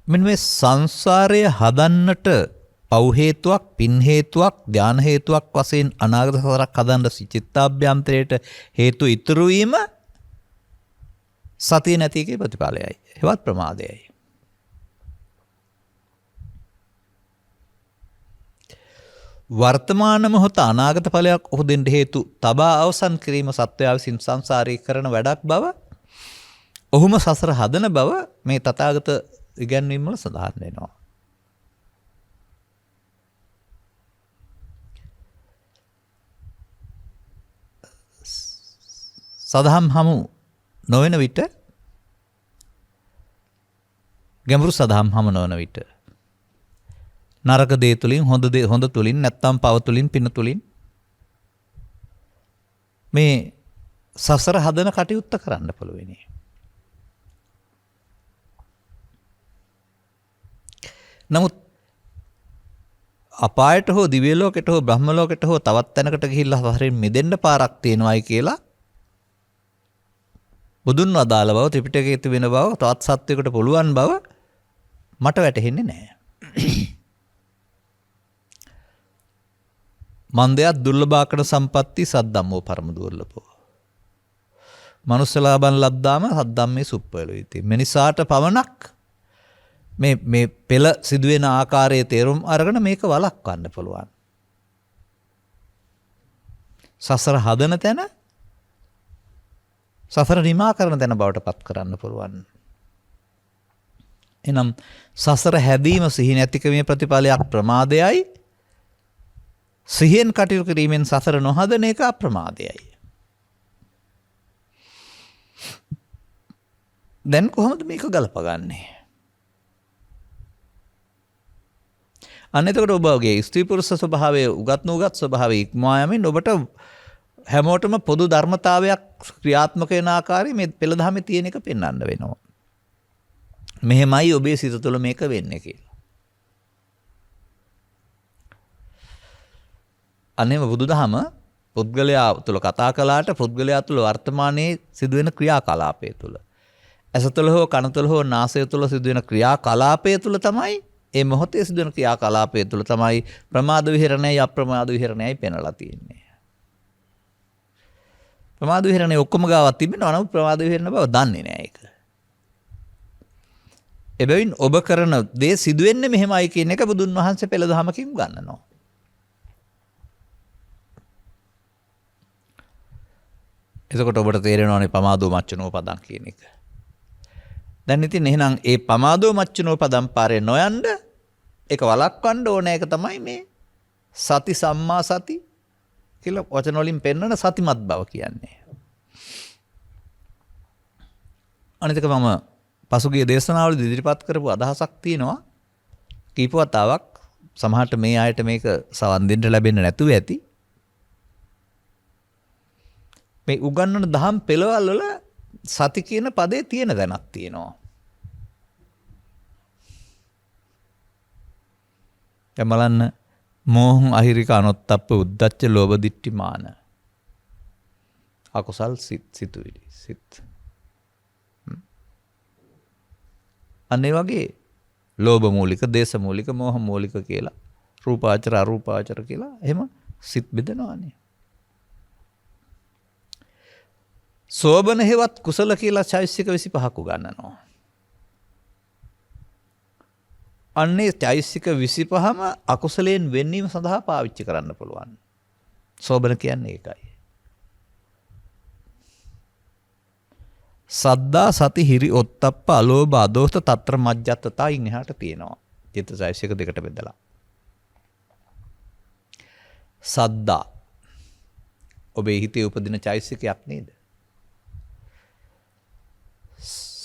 මෙන්න මේ සංසාරය හදන්නට පව් හේතුවක්, පින් හේතුවක්, ධාන හේතුවක් වශයෙන් අනාගත සසරක් හදන්න චිත්තාභ්‍යන්තරයට හේතු ඉතුරු වීම සතිය නැති එකේ ප්‍රතිඵලයයි. හෙවත් ප්‍රමාදයයි. වර්තමාන මොහොත අනාගත ඵලයක් ඔහු දෙන්න හේතු තබා අවසන් කිරීම සත්වයා විසින් සංසාරේ කරන වැඩක් බව, ඔහුම සසර හදන බව මේ තථාගත ඉගැන්වීම් වල සඳහන් වෙනවා. සදහම් හමු නොවන විට, ගැඹුරු සදහම් හමු නොවන විට නරක දේ තුලින් හොඳ තුලින් නැත්තම් පව තුලින් පින තුලින් මේ සසර හදන කටයුත්ත කරන්න පුළුවනි. නමුත් අපායට හෝ දිව්‍ය ලෝකයට හෝ බ්‍රහ්ම ලෝකයට හෝ තවත් තැනකට ගිහිල්ලා සසරෙන් මිදෙන්න පාරක් තියෙනවායි කියලා බුදුන් වදාළ බව, ත්‍රිපිටකයේ තිබෙන බව, තවත් සත්වයකට පුළුවන් බව මට වැටහෙන්නේ නැහැ. මන්දයක් දුර්ලභාකරණ සම්පatti සද්දම්මෝ පරම දුර්ලභෝ. මනුස්ස ලාභන් ලද්දාම සද්ධම්මේ සුප්පලෝයිති. මිනිසාට පවණක් මේ පෙළ සිදුවෙන ආකාරයේ තේරුම් අරගෙන මේක වළක්වන්න පුළුවන්. සසර හදන තැන සසර නිමා කරන තැන බවට පත් කරන්න පුළුවන්. එනම් සසර හැදීම සිහි නැතිකමේ ප්‍රතිඵලයක් ප්‍රමාදයයි. සිහියෙන් කටයුතු කිරීමෙන් සසර නොහදන එක අප්‍රමාදයයි. දැන් කොහොමද මේක ගලපගන්නේ? අන්න එතකොට ඔබගේ ස්ත්‍රී පුරුෂ ස්වභාවය උගත් නුගත් ස්වභාවය ඉක්මවා යමින් ඔබට හැමෝටම පොදු ධර්මතාවයක් ක්‍රියාත්මක වෙන ආකාරය මේ පෙළ දහමේ තියෙන එක පෙන්වන්න වෙනවා. මෙහෙමයි ඔබේ සිත තුළ මේක වෙන්නේ කියලා. අනේම බුදුදහම පුද්ගලයා තුළ කතා කළාට පුද්ගලයා තුළ වර්තමානයේ සිදුවෙන ක්‍රියාකලාපය තුළ ඇස තුළ හෝ කන තුළ හෝ නාසය තුළ සිදුවෙන ක්‍රියාකලාපය තුළ තමයි ඒ මොහොතේ සිදුවෙන ක්‍රියාකලාපය තුළ තමයි ප්‍රමාද විහරණයයි අප්‍රමාද විහරණයයි පෙන්වලා තියෙන්නේ. ප්‍රමාද විහරණය ඔක්කොම ගාවක් තිබෙනවා නම් ප්‍රමාද විහරණ බව දන්නේ නැහැ ඒක. එබැවින් ඔබ කරන දේ සිදුවෙන්නේ මෙහෙමයි කියන එක බුදුන් වහන්සේ පෙළ දහමකින් උගන්වනවා. එතකොට ඔබට තේරෙනවානේ පමාදෝ මච්චනෝ පදං කියන එක. දැන් ඉතින් එහෙනම් ඒ පමාදෝ මච්චනෝ පදං පාරේ නොයන්න ඒක වළක්වන්න ඕන එක තමයි මේ සති සම්මා සති කියලා වචන වලින් පෙන්වන සතිමත් බව කියන්නේ. අනිත් එක මම පසුගිය දේශනාවලදී ඉදිරිපත් කරපු අදහසක් තියෙනවා. කීප වතාවක් සමහරට මේ ආයත මේක සවන් දෙන්න ලැබෙන්නේ නැතුව ඇති. මේ උගන්වන දහම් පෙළවල් වල සති කියන පදේ තියෙන දැනක් තියෙනවා. දැන් බලන්න මෝහ අහිරික අනොත්තප්ප උද්දච්ච ලෝභ දිට්ඨි මාන අකුසල් සිතුවිලි සිත් අනේ වගේ ලෝභ මූලික දේශ මූලික මෝහ මූලික කියලා රූපාචර අරූපාචර කියලා එහෙම සිත් බෙදනවානේ. සෝබන හේවත් කුසල කියලා චෛසික 25ක් උගන්වනවා. අන්නේ චෛසික 25ම අකුසලයෙන් වෙන්වීම සඳහා පාවිච්චි කරන්න පුළුවන්. සෝබන කියන්නේ ඒකයි. සද්දා සති හිරි ඔත්තප්ප අලෝභ අදෝෂ తත්‍ර මජ්ජත්තතයින් එහාට තියෙනවා. චිත්ත චෛසික දෙකට බෙදලා. සද්දා ඔබේ හිතේ උපදින චෛසිකයක් නේද?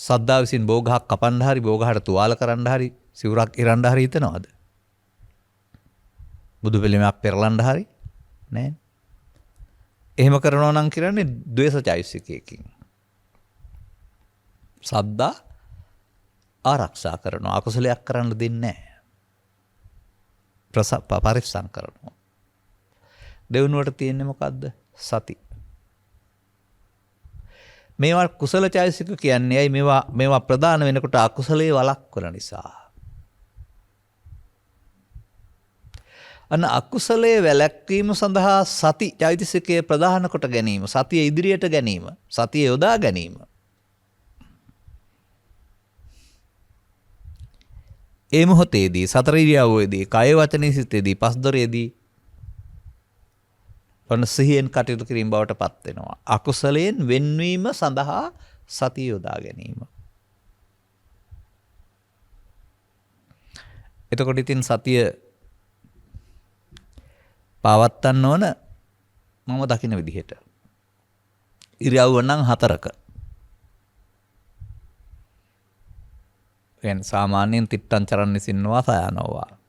සද්දා විසින් බෝගහක් කපන්න හරි බෝගහට තුවාල කරන්න හරි සිවුරක් ඉරන්න හරි හිතනවද? බුදු පිළිමයක් පෙරලන්න හරි නෑ. එහෙම කරනවා නම් කරන්නේ ද්වේෂ චෛසිකයකින්. සද්දා ආරක්ෂා කරනවා අකුසලයක් කරන්න දෙන්නේ නැහැ. පරිස්සම් කරනවා. දෙවනුවට තියෙන්නේ මොකද්ද? සති. මේවා කුසල චෛසික කියන්නේ ඇයි මේවා ප්‍රදාන වෙනකොට අකුසලයේ වළක්වන නිසා. අන්න අකුසලයේ වැළැක්වීම සඳහා සති චෛතසිකයේ ප්‍රදාන කොට ගැනීම, සතිය ඉදිරියට ගැනීම, සතිය යොදා ගැනීම. ඒ මොහොතේදී සතර ඉරියව්වේදී කය වචනේ සිතේදී පස්දොරේදී ඔන්න සිහියෙන් කටයුතු කිරීම බවට පත් වෙනවා. අකුසලයෙන් වෙන්වීම සඳහා සතිය යොදා ගැනීම. එතකොට ඉතින් සතිය පවත්වන්න ඕන මම දකින විදිහට. ඉරියව්ව නම් 4ක. කියන්නේ සාමාන්‍යයෙන් තිත්තං චරන්න සින්නවා සයනවා.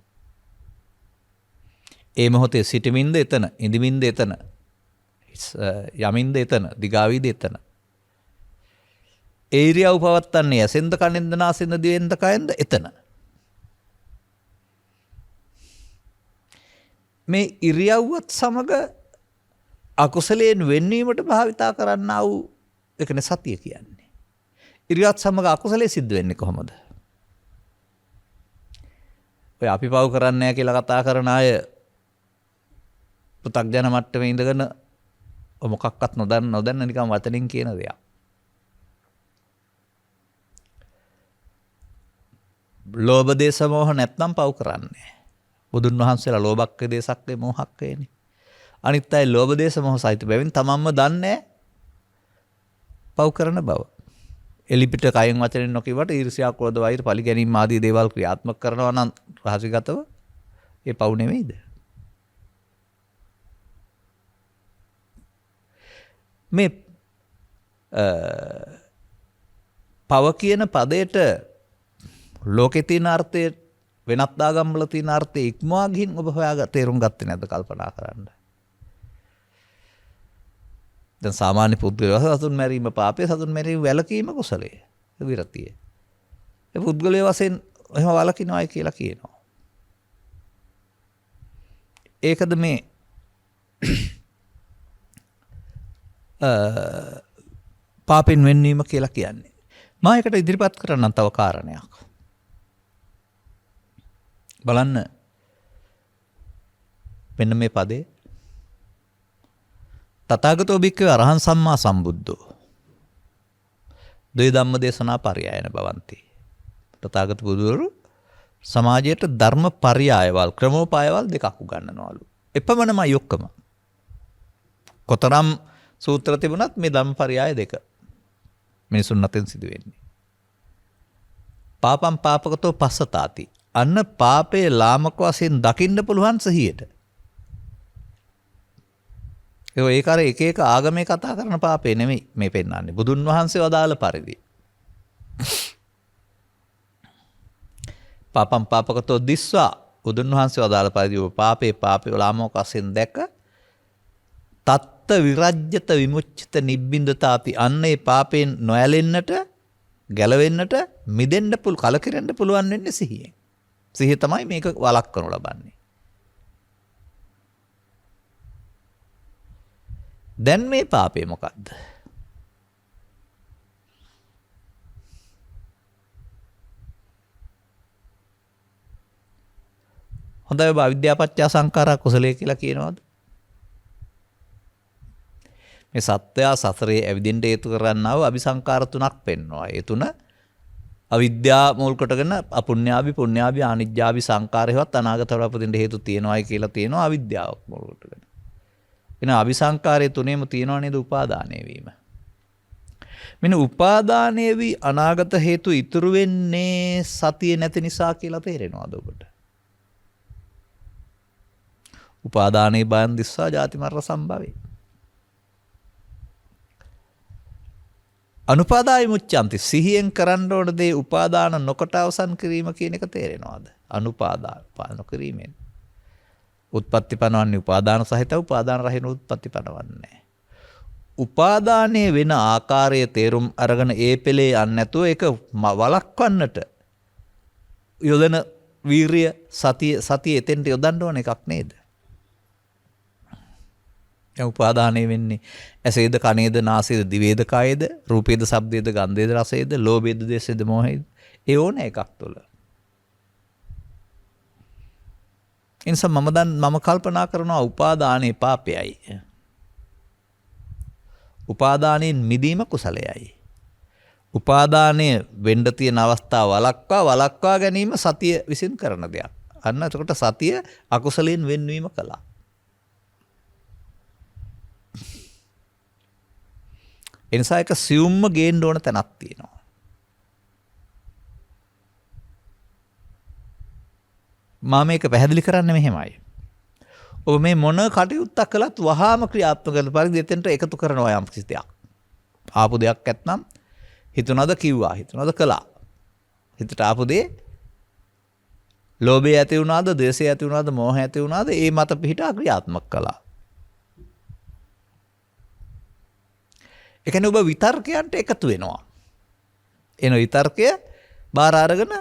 ඒ මොහොතේ සිටමින්ද එතන, ඉඳමින්ද එතන, යමින්ද එතන, දිගාවිද එතන. ඒ ඉරියව් පවත්වන්නේ ඇසෙන්ද කනෙන්ද නාසෙන්ද දිවෙන්ද කයෙන්ද එතන. මේ ඉරියව්වත් සමග අකුසලයෙන් වෙන්වීමට භාවිතා කරන්නා වූ එකනේ සතිය කියන්නේ. ඉරියව්වත් සමග අකුසලයේ සිද්ධ වෙන්නේ කොහොමද? ඔය අපි පව් කරන්නේ නැහැ කියලා කතා කරන අය පුතග්ජන මට්ටමේ ඉඳගෙන මොකක්වත් නොදන්න නිකන් වචනින් කියන දෙයක්. ලෝභ දේශ මොහ නැත්නම් පව් කරන්නේ. බුදුන් වහන්සේලා ලෝභක්ඛය දේශක්ඛය මොහක්ඛයනේ. අනිත් අය ලෝභ දේශ මොහ සහිත බැවින් තමන්ම දන්නේ පව් කරන බව. එලිපිට කයෙන් වචනෙන් නොකියවට ඊර්ෂ්‍යා ක්‍රෝධ වෛර පලි ගැනීම ආදී දේවල් ක්‍රියාත්මක කරනවා නම් රහසිගතව ඒ පව් නෙවෙයිද? මේ පව කියන පදයට ලෝකේ තියෙන අර්ථය වෙනත් ආගම්වල තියෙන අර්ථය ඉක්මවා ගිහින් ඔබ හොයාගන්න තේරුම් ගත්තේ නැද්ද කල්පනා කරන්න. දැන් සාමාන්‍ය පුද්ගලයා සතුන් මැරීම පාපේ, සතුන් මැරීම වැළකීම කුසලයේ විරතිය. ඒ පුද්ගලයා වශයෙන් එහෙම වළකිනවායි කියලා කියනවා. ඒකද මේ පාපෙන් වෙන්වීම කියලා කියන්නේ. මම එකට ඉදිරිපත් කරන්නම් තව කාරණයක්. බලන්න මෙන්න මේ පදේ තථාගතෝ භික්ඛවේ අරහං සම්මා සම්බුද්ධෝ ද්වේ ධම්ම දේශනා පරයයන භවಂತಿ. තථාගත බුදුවරු සමාජයට ධර්ම පරයයවල් ක්‍රමෝපායවල් දෙකක් උගන්වනවලු. එපමණමයි ඔක්කොම. කොතරම් සූත්‍ර තිබුණත් මේ ධම්ම පරයය දෙක මිනිසුන් අතෙන් සිදු වෙන්නේ. පාපම් පාපකතෝ පස්සතාති. අන්න පාපේ ලාමක වශයෙන් දකින්න පුළුවන් සිහියට. ඒක අර එක එක ආගමේ කතා කරන පාපේ නෙමෙයි මේ පෙන්වන්නේ. බුදුන් වහන්සේ වදාළ පරිදි. පාපම් පාපකතෝ දිස්වා බුදුන් වහන්සේ වදාළ පරිදි පාපේ ලාමක වශයෙන් දැක තත්ත විරජ්‍යත විමුච්ඡිත නිබ්බින්දතාපි අන්නේ පාපෙන් නොයැලෙන්නට ගැලවෙන්නට මිදෙන්න කලකිරෙන්න පුළුවන් වෙන්නේ සිහියෙන්. සිහිය තමයි මේක වළක්වනු ලබන්නේ. දැන් මේ පාපය මොකක්ද? හොඳයි ඔබ අවිද්‍යාපච්චය සංඛාරා කුසලයේ කියලා කියනවාද? මේ සත්‍යය සසරේ ඇවිදින්න හේතු කරන්නා වූ අபிසංකාර තුනක් පෙන්වනවා. ඒ තුන අවිද්‍යාව මුල් කොටගෙන අපුඤ්ඤාභි පුඤ්ඤාභි ආනිජ්ජාභි සංකාරේවත් අනාගත වල උපදින්න හේතු තියෙනවායි කියලා තියෙනවා අවිද්‍යාවක් මුල් කොටගෙන. එන අபிසංකාරයේ තුනේම තියෙනවා නේද උපාදානය වීම. මෙන්න උපාදානය වී අනාගත හේතු ඉතුරු වෙන්නේ සතිය නැති නිසා කියලා තේරෙනවද ඔබට? උපාදානේ බයං දිස්සා ජාති මරණ සම්භවේ. අනුපාදාය මුච්ඡanti සිහියෙන් කරන්න ඕන දේ උපාදාන නොකොට අවසන් කිරීම කියන එක තේරෙනවද? අනුපාදාන පාන කිරීමෙන් උත්පත්ති පනවන්නේ උපාදාන සහිත උපාදාන රහිත උත්පත්ති පනවන්නේ. උපාදානයේ වෙන ආකාරයේ තේරුම් අරගෙන ඒ පෙළේ යන්නේ නැතුව ඒක වළක්වන්නට යොදන වීරිය සතිය එතෙන්ට යොදන්න ඕන එකක් නේද? උපාදානය වෙන්නේ ඇසේද කනේද නාසයේද දිවේද කායේද රූපේද ශබ්දේද ගන්ධේද රසේද ලෝභේද දේශේද මොහේද ඒ ඕන එකක් තුළ. එනිසා මම කල්පනා කරනවා උපාදානයේ පාපයයි. උපාදානයෙන් මිදීම කුසලයයි. උපාදානයේ වෙන්න තියෙන අවස්ථාව වළක්වා ගැනීම සතිය විසින් කරන දෙයක්. අන්න එතකොට සතිය අකුසලයෙන් වෙන්වීම කළා. එනිසා එක සියුම්ම ගේන්න ඕන තැනක් තියෙනවා. මම මේක පැහැදිලි කරන්නේ මෙහෙමයි. ඔබ මේ මොන කටයුත්තක් කළත් වහාම ක්‍රියාත්මක කරන පරිදි එතෙන්ට එකතු කරනවා යම් කිසි දෙයක්. ආපු දෙයක් නැත්නම් හිතුණාද කිව්වා, හිතුණාද කළා. හිතට ආපු දේ ලෝභය ඇති වුණාද, ද්වේෂය ඇති වුණාද, මෝහය ඇති වුණාද ඒ මත පිහිටා ක්‍රියාත්මක කළා. ඒ කියන්නේ ඔබ විතර්කයන්ට එකතු වෙනවා. එන විතර්කය බාර අරගෙන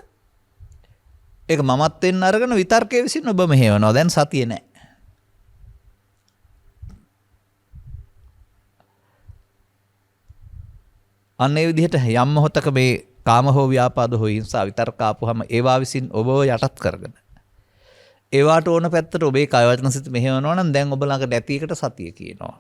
ඒක මමත්වෙන් අරගෙන විතර්කයේ විසින් ඔබ මෙහෙවනවා. දැන් සතිය නැහැ. අන්න ඒ විදිහට යම් මොහොතක මේ කාම හෝ ව්‍යාපාද හෝ හිංසා විතර්ක ආපුවම ඒවා විසින් ඔබව යටත් කරගෙන ඒවාට ඕන පැත්තට ඔබේ කය වචන සිත මෙහෙවනවා නම් දැන් ඔබ ළඟ නැති එකට සතිය කියනවා.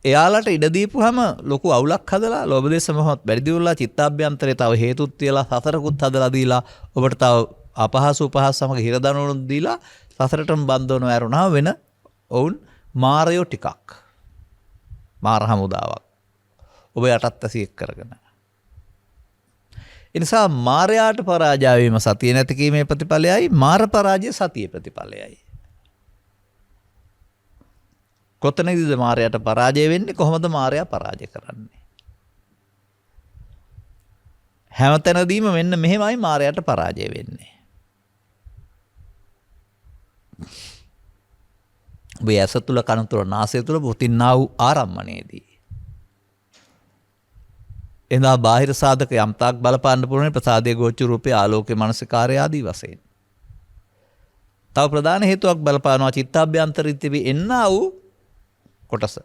එයාලට ඉඩ දීපුවාම ලොකු අවුලක් හදලා ලෝභ දේශ මොහොත් බැරිදිවලා චිත්තාභ්‍යන්තරේ තව හේතුත් තියලා සසරකුත් හදලා දීලා ඔබට තව අපහාස උපහාස සමග හිර දනවනුත් දීලා සසරටම බන්ධවන වැරුණා වෙන ඔවුන් මාරයෝ ටිකක් මාර හමුදාවක් ඔබ යටත් ඇසියෙක් කරගෙන. ඒ නිසා මාරයාට පරාජය වීම සතිය නැති කීමේ ප්‍රතිඵලයයි මාර පරාජය සතියේ ප්‍රතිඵලයයි. කොතනදීද මාරයාට පරාජය වෙන්නේ කොහොමද මාරයා පරාජය කරන්නේ? හැමතැනදීම මෙන්න මෙහෙමයි මාරයාට පරාජය වෙන්නේ. ඔබ ඇස තුල කන තුල නාසය තුල පුතින්නා වූ ආරම්මණයේදී එදා බාහිර සාධක යම් තාක් බලපාන්න පුළුවන් ප්‍රසාදයේ ගෝචර රූපේ ආලෝකයේ මානසිකාරය ආදී වශයෙන්. තව ප්‍රධාන හේතුවක් බලපානවා චිත්තාභ්‍යන්තරින් තිබී එන්නා වූ කොටස.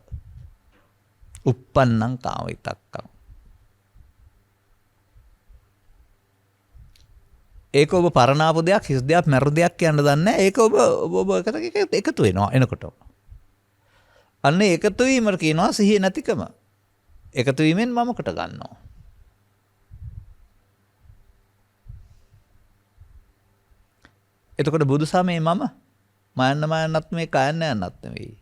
uppannam කාම විතක්කම්. ඒක ඔබ පරණාපු දෙයක් හිස් දෙයක් මැරු දෙයක් කියන්න දන්නේ නැහැ. ඒක ඔබ එකතු වෙනවා එනකොට. අන්න එකතු වීමට කියනවා සිහිය නැතිකම. එකතු වීමෙන් මමකට ගන්නවා. එතකොට බුදු සමයේ මම මයන්නත් මේ කයන්න යන්නත් නෙවෙයි.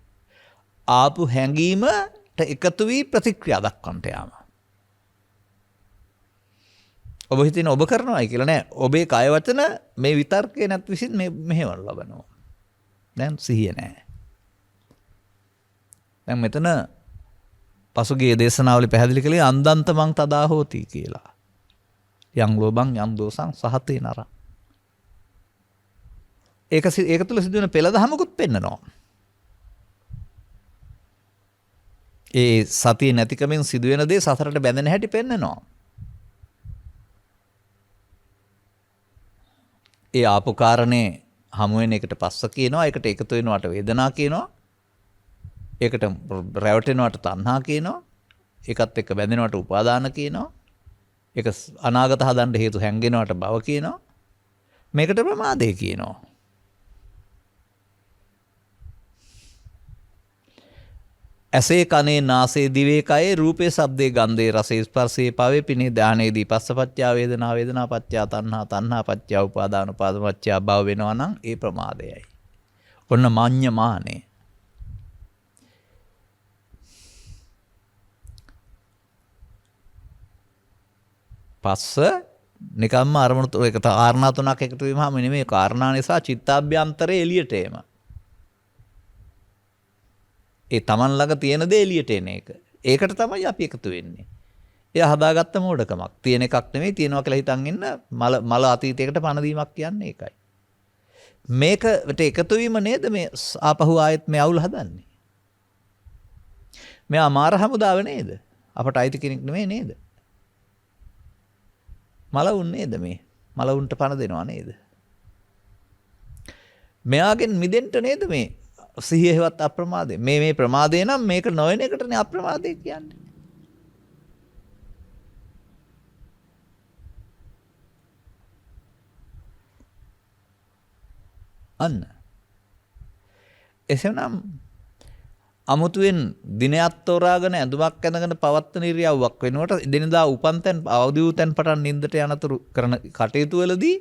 ආපු හැඟීමට එකතු වී ප්‍රතික්‍රියා දක්වන්නට යාම. ඔබ හිතන්නේ ඔබ කරනවායි කියලා නෑ. ඔබේ කය වචන මේ විතර්කේ නැත් විසින් මේ මෙහෙවන ලබනවා. දැන් සිහිය නෑ. දැන් මෙතන පසුගිය දේශනාවල පැහැදිලි කළේ අන්දන්තමං තදා හෝති කියලා. යං ලෝභං යං දෝසං සහතේ නර. ඒක තුල සිදුවෙන පෙළ දහමකුත් පෙන්නනවා. ඒ සතිය නැතිකමෙන් සිදුවෙන දේ සසරට බැඳෙන හැටි පෙන්නනවා. ඒ ආපු කාරණේ හමු වෙන එකට පස්ස කියනවා. ඒකට එකතු වෙනවට වේදනා කියනවා. ඒකට රැවටෙනවට තණ්හා කියනවා. ඒකත් එක්ක බැඳෙනවට උපාදාන කියනවා. ඒක අනාගත හදන්න හේතු හැංගෙනවට භව කියනවා. මේකට ප්‍රමාදය කියනවා. ඇසේ කනේ නාසයේ දිවේ කයේ රූපේ ශබ්දේ ගන්ධේ රසේ ස්පර්ශේ පවේ පිනේ දානේදී පස්සපච්චා වේදනා වේදනා පච්චා තණ්හා තණ්හා පච්චා උපාදාන උපාදාන පච්චා භව වෙනවා නම් ඒ ප්‍රමාදයයි. ඔන්න මාඤ්ඤ මානේ. පස්ස නිකම්ම අරමුණු ඒක කාරණා තුනක් එකතු වීමම නෙමෙයි කාරණා නිසා චිත්තාභ්‍යන්තරේ එළියට එම. ඒ Taman ළඟ තියෙන දේ එළියට එන එක. ඒකට තමයි අපි එකතු වෙන්නේ. එයා හදාගත්ත මෝඩකමක්. තියෙන එකක් නෙමෙයි තියෙනවා කියලා හිතන් ඉන්න මල අතීතයකට පණ දීමක් කියන්නේ ඒකයි. මේකට එකතු වීම නේද මේ ආපහු ආයෙත් මේ අවුල් හදන්නේ. මෙයා මාර හමුදාව නේද? අපට අයිති කෙනෙක් නෙමෙයි නේද? මලවුන් නේද මේ? මලවුන්ට පණ දෙනවා නේද? මෙයාගෙන් මිදෙන්න නේද මේ සිහියවත් අප්‍රමාදේ. මේ ප්‍රමාදේ නම් මේක නොවන එකටනේ අප්‍රමාදේ කියන්නේ. අන්න. එසේනම් අමුතුවෙන් දිනයක් තෝරාගෙන ඇඳුමක් ඇඳගෙන පවත්වන ඉරියව්වක් වෙනකොට දිනදා උපන්තෙන් අවදි වූ තැන් පටන් නිින්දට යනතුරු කරන කටයුතු වලදී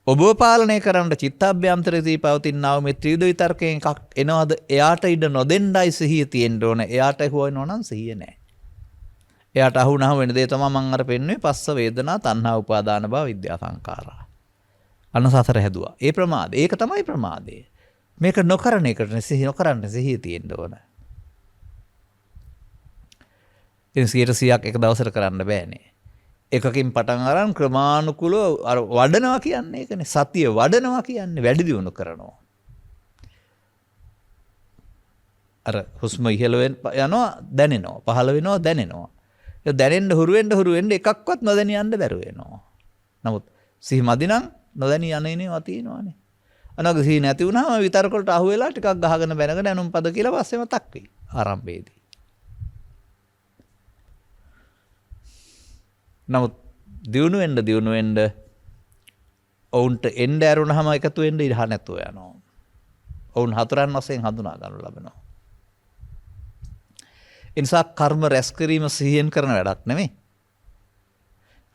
ඔබ පාලනය කරන්න චිත්තාභ්‍යන්තරයේදී පවතිනා මේ ත්‍රිවිධ විතර්කයෙන් එකක් එනවාද? එයාට ඉඩ නොදෙන්නයි සිහිය තියෙන්න ඕන. එයාට හොයනවා නම් සිහිය නැහැ. එයාට අහුනහම වෙන දේ තමයි මම අර පෙන්නුවේ පස්ස වේදනා තණ්හා උපාදාන භව විද්‍යා සංඛාරා. අන්න සතර හැදුවා. ඒ ප්‍රමාදය. ඒක තමයි ප්‍රමාදය. මේක නොකරන එකට සිහිය නොකරන්න සිහිය තියෙන්න ඕන. ඉතින් 100ක් එක දවසට කරන්න බෑනේ. එකකින් පටන් අරන් ක්‍රමානුකූලව අර වඩනවා කියන්නේ ඒකනේ. සතිය වඩනවා කියන්නේ වැඩි දියුණු කරනවා. අර හුස්ම ඉහළ යනවා දැනෙනවා. පහළ වෙනවා දැනෙනවා. ඒ දැනෙන්න හුරු වෙන්න එකක්වත් නොදැනී යන්න බැරුව වෙනවා. නමුත් සිහි මදි නම් නොදැනී යන්නේවා තියෙනවානේ. අනග සිහි නැති වුණාම විතර්ක වලට අහු වෙලා ටිකක් ගහගෙන බැනගෙන අනුම් පද කියලා පස්සෙම තක් වෙයි ආරම්භයේදී. නමුත් දියුණු වෙන්න ඔවුන්ට එන්න ඇරුණාම එකතු වෙන්න ඉඩ නැතුව යනවා. ඔවුන් හතරන් වශයෙන් හඳුනා ගන්න ලබනවා. ඒ නිසා කර්ම රැස් කිරීම සිහියෙන් කරන වැඩක් නෙමෙයි.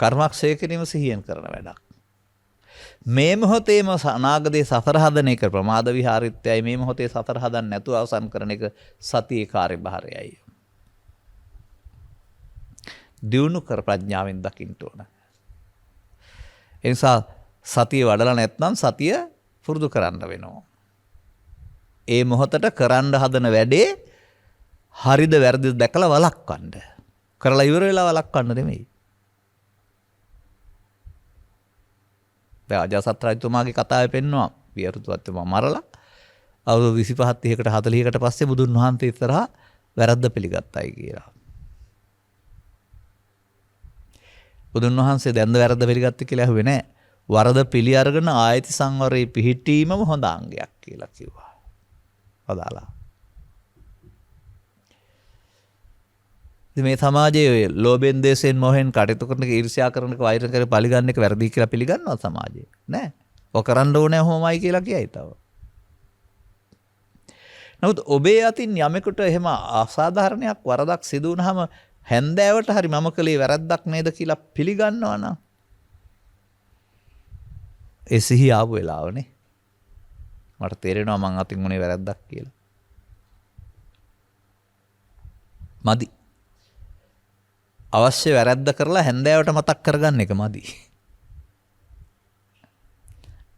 කර්මක් ක්ෂය කිරීම සිහියෙන් කරන වැඩක්. මේ මොහොතේම අනාගතේ සතර හදන එක ප්‍රමාද විහාරිත්‍යයි. මේ මොහොතේ සතර හදන්න නැතුව අවසන් කරන එක සතියේ කාර්යභාරයයි. දියුණු කර ප්‍රඥාවෙන් දකින්න ඕන. ඒ නිසා සතිය වඩලා නැත්නම් සතිය පුරුදු කරන්න වෙනවා. ඒ මොහොතට කරන්න හදන වැඩේ හරිද වැරදිද දැකලා වළක්වන්න. කරලා ඉවර වෙලා වළක්වන්න නෙමෙයි. දැන් අජාසත් රජතුමාගේ කතාවේ පෙන්නවා වියරුතුවත්තුමා මරලා අවුරුදු 25 30කට 40කට පස්සේ බුදුන් වහන්සේ ඉස්සරහා වැරද්ද පිළිගත්තයි කියලා. බුදුන් වහන්සේ දැන්ද වැරද්ද පිළිගත්තේ කියලා ඇහුවේ නැහැ. වරද පිළි අරගෙන ආයති සංවරේ පිහිටීමම හොඳ අංගයක් කියලා කිව්වා. වදාලා. මේ සමාජයේ ලෝභෙන් දේශයෙන් මොහෙන් කටයුතු කරන එක ඊර්ෂ්‍යා කරන එක වෛර කරන පරිගන්න එක වැරදි කියලා පිළිගන්නවා සමාජයේ. නෑ. ඔය කරන්න ඕනේ කොහොමයි කියලා කියයි තව. නමුත් ඔබේ අතින් යමෙකුට එහෙම අසාධාරණයක් වරදක් සිදු වුනහම හැන්දෑවට හරි මම කළේ වැරද්දක් නේද කියලා පිළිගන්නවා නම් ඒ සිහිය ආපු වෙලාවනේ මට තේරෙනවා මං අතින් උනේ වැරද්දක් කියලා. මදි. අවශ්‍ය වැරද්ද කරලා හැන්දෑවට මතක් කරගන්න එක මදි.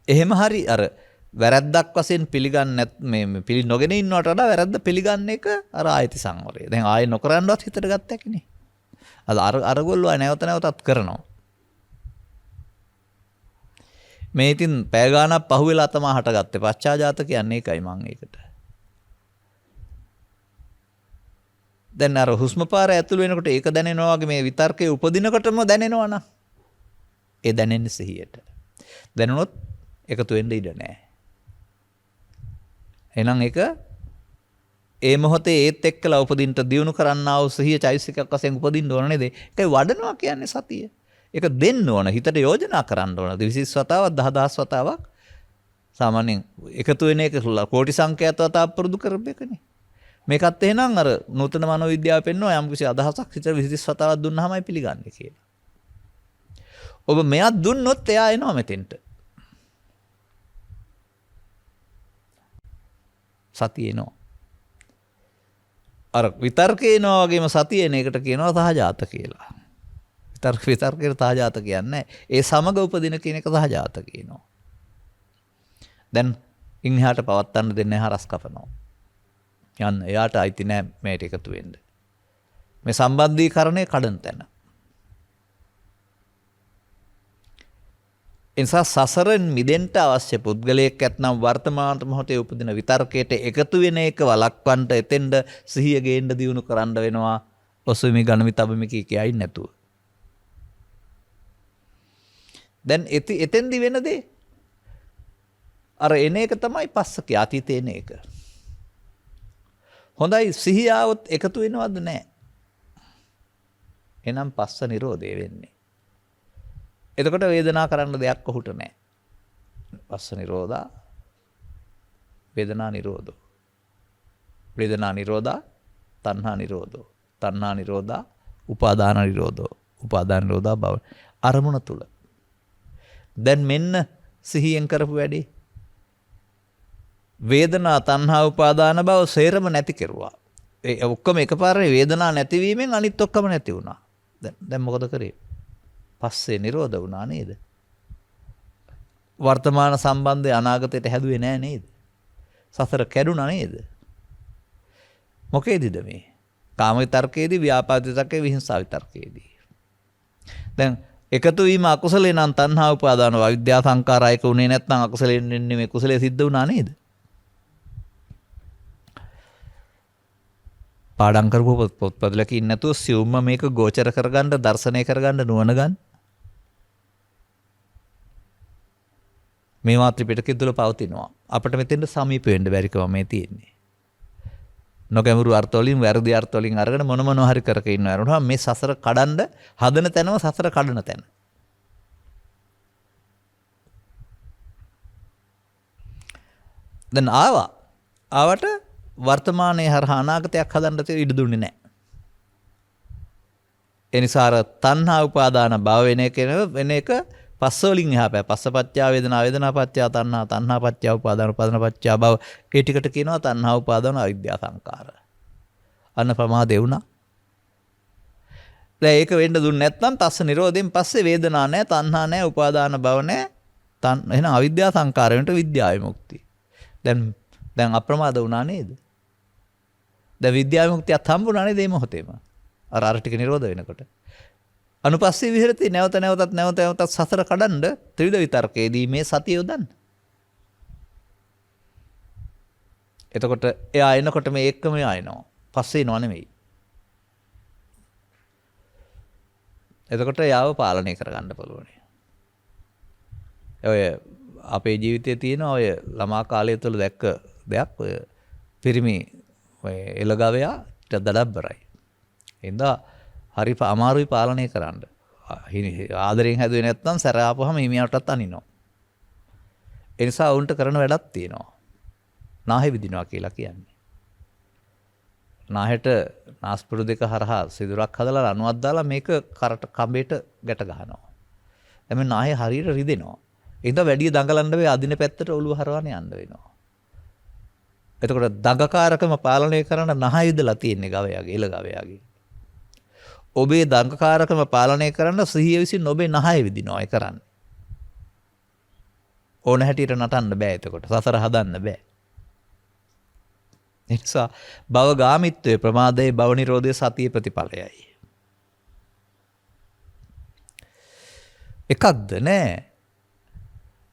එහෙම හරි අර වැරද්දක් වශයෙන් පිළිගන්නේ මේ පිළි නොගෙන ඉන්නවට වඩා වැරද්ද පිළිගන්න එක අර ආයති සංවරය. දැන් ආයෙ නොකරන්නවත් හිතට ගත්ත හැකිනේ. අරගොල්ලෝ නැවත නැවතත් කරනවා. මේ ඉතින් පැය ගාණක් පහුවෙලා තමයි හටගත්තේ. පච්චාජාත කියන්නේ ඒකයි මම ඒකට. දැන් අර හුස්ම පාර ඇතුළු වෙනකොට ඒක දැනෙනවා වගේ මේ විතර්කයේ උපදිනකොටම දැනෙනවා නා. ඒ දැනෙන්නේ සිහියට. දැනුනොත් එකතු වෙන්න ඉඩ නැහැ. එහෙනම් ඒක ඒ මොහොතේ ඒත් එක්කලා උපදින්න දියුණු කරන්නා වූ සිහිය චෛසිකයක් වශයෙන් උපදින්න ඕන නේද? ඒකයි වඩනවා කියන්නේ සතිය. ඒක දෙන්න ඕන හිතට යෝජනා කරන්න ඕන. 20 වතාවක් 10000 වතාවක් සාමාන්‍යයෙන් එකතු වෙන එක කෝටි සංඛ්‍යාත වතාවක් පුරුදු කරපෙකනේ. මේකත් එහෙනම් අර නූතන මනෝවිද්‍යාව පෙන්වනවා යම් කිසි අදහසක් හිතට 20 වතාවක් දුන්නාමයි පිළිගන්නේ කියලා. ඔබ මෙයක් දුන්නොත් එයා එනවා මෙතෙන්ට. සතිය එනවා. අර විතර්කේනවා වගේම සතිය එන එකට කියනවා සහජාත කියලා. විතර්කේ සහජාත කියන්නේ ඒ සමග උපදින කියන එක සහජාත කියනවා. දැන් ඉන්හාට පවත්තන්න දෙන්නේ හරස් කපනවා. යන්න එයාට අයිති නෑ මේට එකතු වෙන්න. මේ සම්බන්ධීකරණය කඩන තැන. එනිසා සසරෙන් මිදෙන්න අවශ්‍ය පුද්ගලයෙක් ඇතනම් වර්තමාන මොහොතේ උපදින විතර්කයට එකතු වෙන එක වළක්වන්න එතෙන්ද සිහිය ගේන්න දියුණු කරන්න වෙනවා. ඔසුමි ගණමි තබමි කියයි නැතුව. දැන් එතෙන්දි වෙන දේ අර එන එක තමයි පස්සක අතීතේ එන එක. හොඳයි සිහිය આવොත් එකතු වෙනවද නැහැ. එහෙනම් පස්ස නිරෝධය වෙන්නේ. එතකොට වේදනා කරන්න දෙයක් ඔහුට නැහැ. පස්ස නිරෝධා වේදනා නිරෝධෝ. වේදනා නිරෝධා තණ්හා නිරෝධෝ. තණ්හා නිරෝධා උපාදාන නිරෝධෝ. උපාදාන නිරෝධා භව. අරමුණ තුල. දැන් මෙන්න සිහියෙන් කරපු වැඩේ. වේදනා තණ්හා උපාදාන භව සේරම නැති කෙරුවා. ඒ ඔක්කොම එකපාරේ වේදනා නැතිවීමෙන් අනිත් ඔක්කොම නැති වුණා. දැන් මොකද කරේ? පස්සේ නිරෝධ වුණා නේද? වර්තමාන සම්බන්ධය අනාගතයට හැදුවේ නෑ නේද? සසර කැඩුණා නේද? මොකේදීද මේ? කාම විතර්කයේදී, ව්‍යාපාද විතර්කයේ, විහිංසාව විතර්කයේදී. දැන් එකතු වීම අකුසලේ නම් තණ්හා උපාදාන විද්‍යා සංකාරයක උනේ නැත්නම් අකුසලෙන් වෙන්නේ මේ කුසලයේ සිද්ධ වුණා නේද? පාඩම් කරපු පොත්පත්ලක ඉන්න නැතුව සියුම්ම මේක ගෝචර කරගන්න, දර්ශනය කරගන්න නුවණ ගන්න. මේවා ත්‍රිපිටකය තුළ පවතිනවා. අපිට මෙතෙන්ට සමීප වෙන්න බැරිකම මේ තියෙන්නේ. නොගැඹුරු අර්ථ වලින් වැරදි අර්ථ වලින් අරගෙන මොන මොනවා හරි කරක ඉන්නවා. මේ සසර කඩන්න හදන තැනම සසර කඩන තැන. දැන් ආවට වර්තමානයේ හරහා අනාගතයක් හදන්න ඉඩ දුන්නේ නැහැ. ඒ නිසා අර තණ්හා උපාදාන භව වෙන එක පස්ස වලින් එහා පැය පස්සපච්චා වේදනා වේදනාපච්චා තණ්හා තණ්හාපච්චා උපාදාන උපාදානපච්චා භව ඒ ටිකට කියනවා තණ්හා උපාදාන අවිද්‍යා සංකාර. අන්න ප්‍රමාදේ වුණා. දැන් ඒක වෙන්න දුන්නේ නැත්නම් තස්ස නිරෝධයෙන් පස්සේ වේදනා නැහැ තණ්හා නැහැ උපාදාන භව නැහැ. එහෙනම් අවිද්‍යා සංකාර වෙනට විද්‍යා විමුක්තිය. දැන් අප්‍රමාද වුණා නේද? දැන් විද්‍යා විමුක්තියත් හම්බුණා නේද මේ මොහොතේම? අර ටික නිරෝධ වෙනකොට. අනුපස්සී විහෙරති නැවත නැවතත් සසර කඩන්න ත්‍රිවිධ විතර්කයේදී මේ සතිය යොදන්න. එතකොට එයා එනකොට මේ එක්කම එනවා. පස්සේ එනවා නෙමෙයි. එතකොට යාව පාලනය කරගන්න පුළුවන්. ඔය අපේ ජීවිතයේ තියෙන ඔය ළමා කාලය තුළ දැක්ක දෙයක් ඔය පිරිමි ඔය එළගවයා දඩබ්බරයි. එඳා හරි අමාරුයි පාලනය කරන්න. ආදරෙන් හැදුවේ නැත්නම් සැර ආපුවම හිමියාටත් අනිනවා. ඒ නිසා උන්ට කරන වැඩක් තියෙනවා. නාහෙ විදිනවා කියලා කියන්නේ. නාහෙට නාස්පුඩු දෙක හරහා සිදුරක් හදලා ලණුවක් දාලා මේක කරට කඹේට ගැට ගහනවා. එමෙ නාහෙ හරියට රිදෙනවා. ඒඳ වැඩි දඟලන්න වෙයි අදින පැත්තට ඔළුව හරවන්න යන්න වෙනවා. එතකොට දඟකාරකම පාලනය කරන නහය ඉදලා තියෙන්නේ ගවයාගේ එළ ගවයාගේ. ඔබේ දඟකාරකම පාලනය කරන්න සිහිය විසින් ඔබේ නහය විදිනවා ඒ කරන්නේ. ඕන හැටියට නටන්න බෑ එතකොට. සසර හදන්න බෑ. ඒ නිසා භවගාමිත්වයේ ප්‍රමාදයේ භව නිරෝධයේ සතිය ප්‍රතිඵලයයි. එකක්ද නෑ.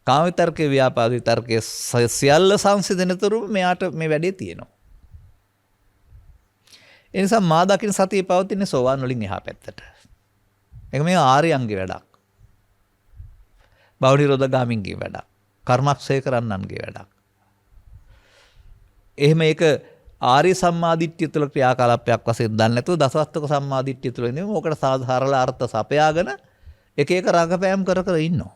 කාම විතර්කේ ව්‍යාපාද විතර්කේ සියල්ල සංසිඳනතුරු මෙයාට මේ වැඩේ තියෙනවා. ඒ නිසා මා දකින සතිය පවතින්නේ සෝවාන් වලින් එහා පැත්තට. ඒක මේ ආර්යයන්ගේ වැඩක්. භව නිරෝධ ගාමින්ගේ වැඩක්. කර්මක්ෂය කරන්නන්ගේ වැඩක්. එහෙම ඒක ආර්ය සම්මාදිට්ඨිය තුළ ක්‍රියාකලාපයක් වශයෙන් දන්නේ නැතුව දසවස්තක සම්මාදිට්ඨිය තුළ ඉන්නේ මොකට සාධාරණ අර්ථ සපයාගෙන එක එක රංගපෑම් කර ඉන්නවා.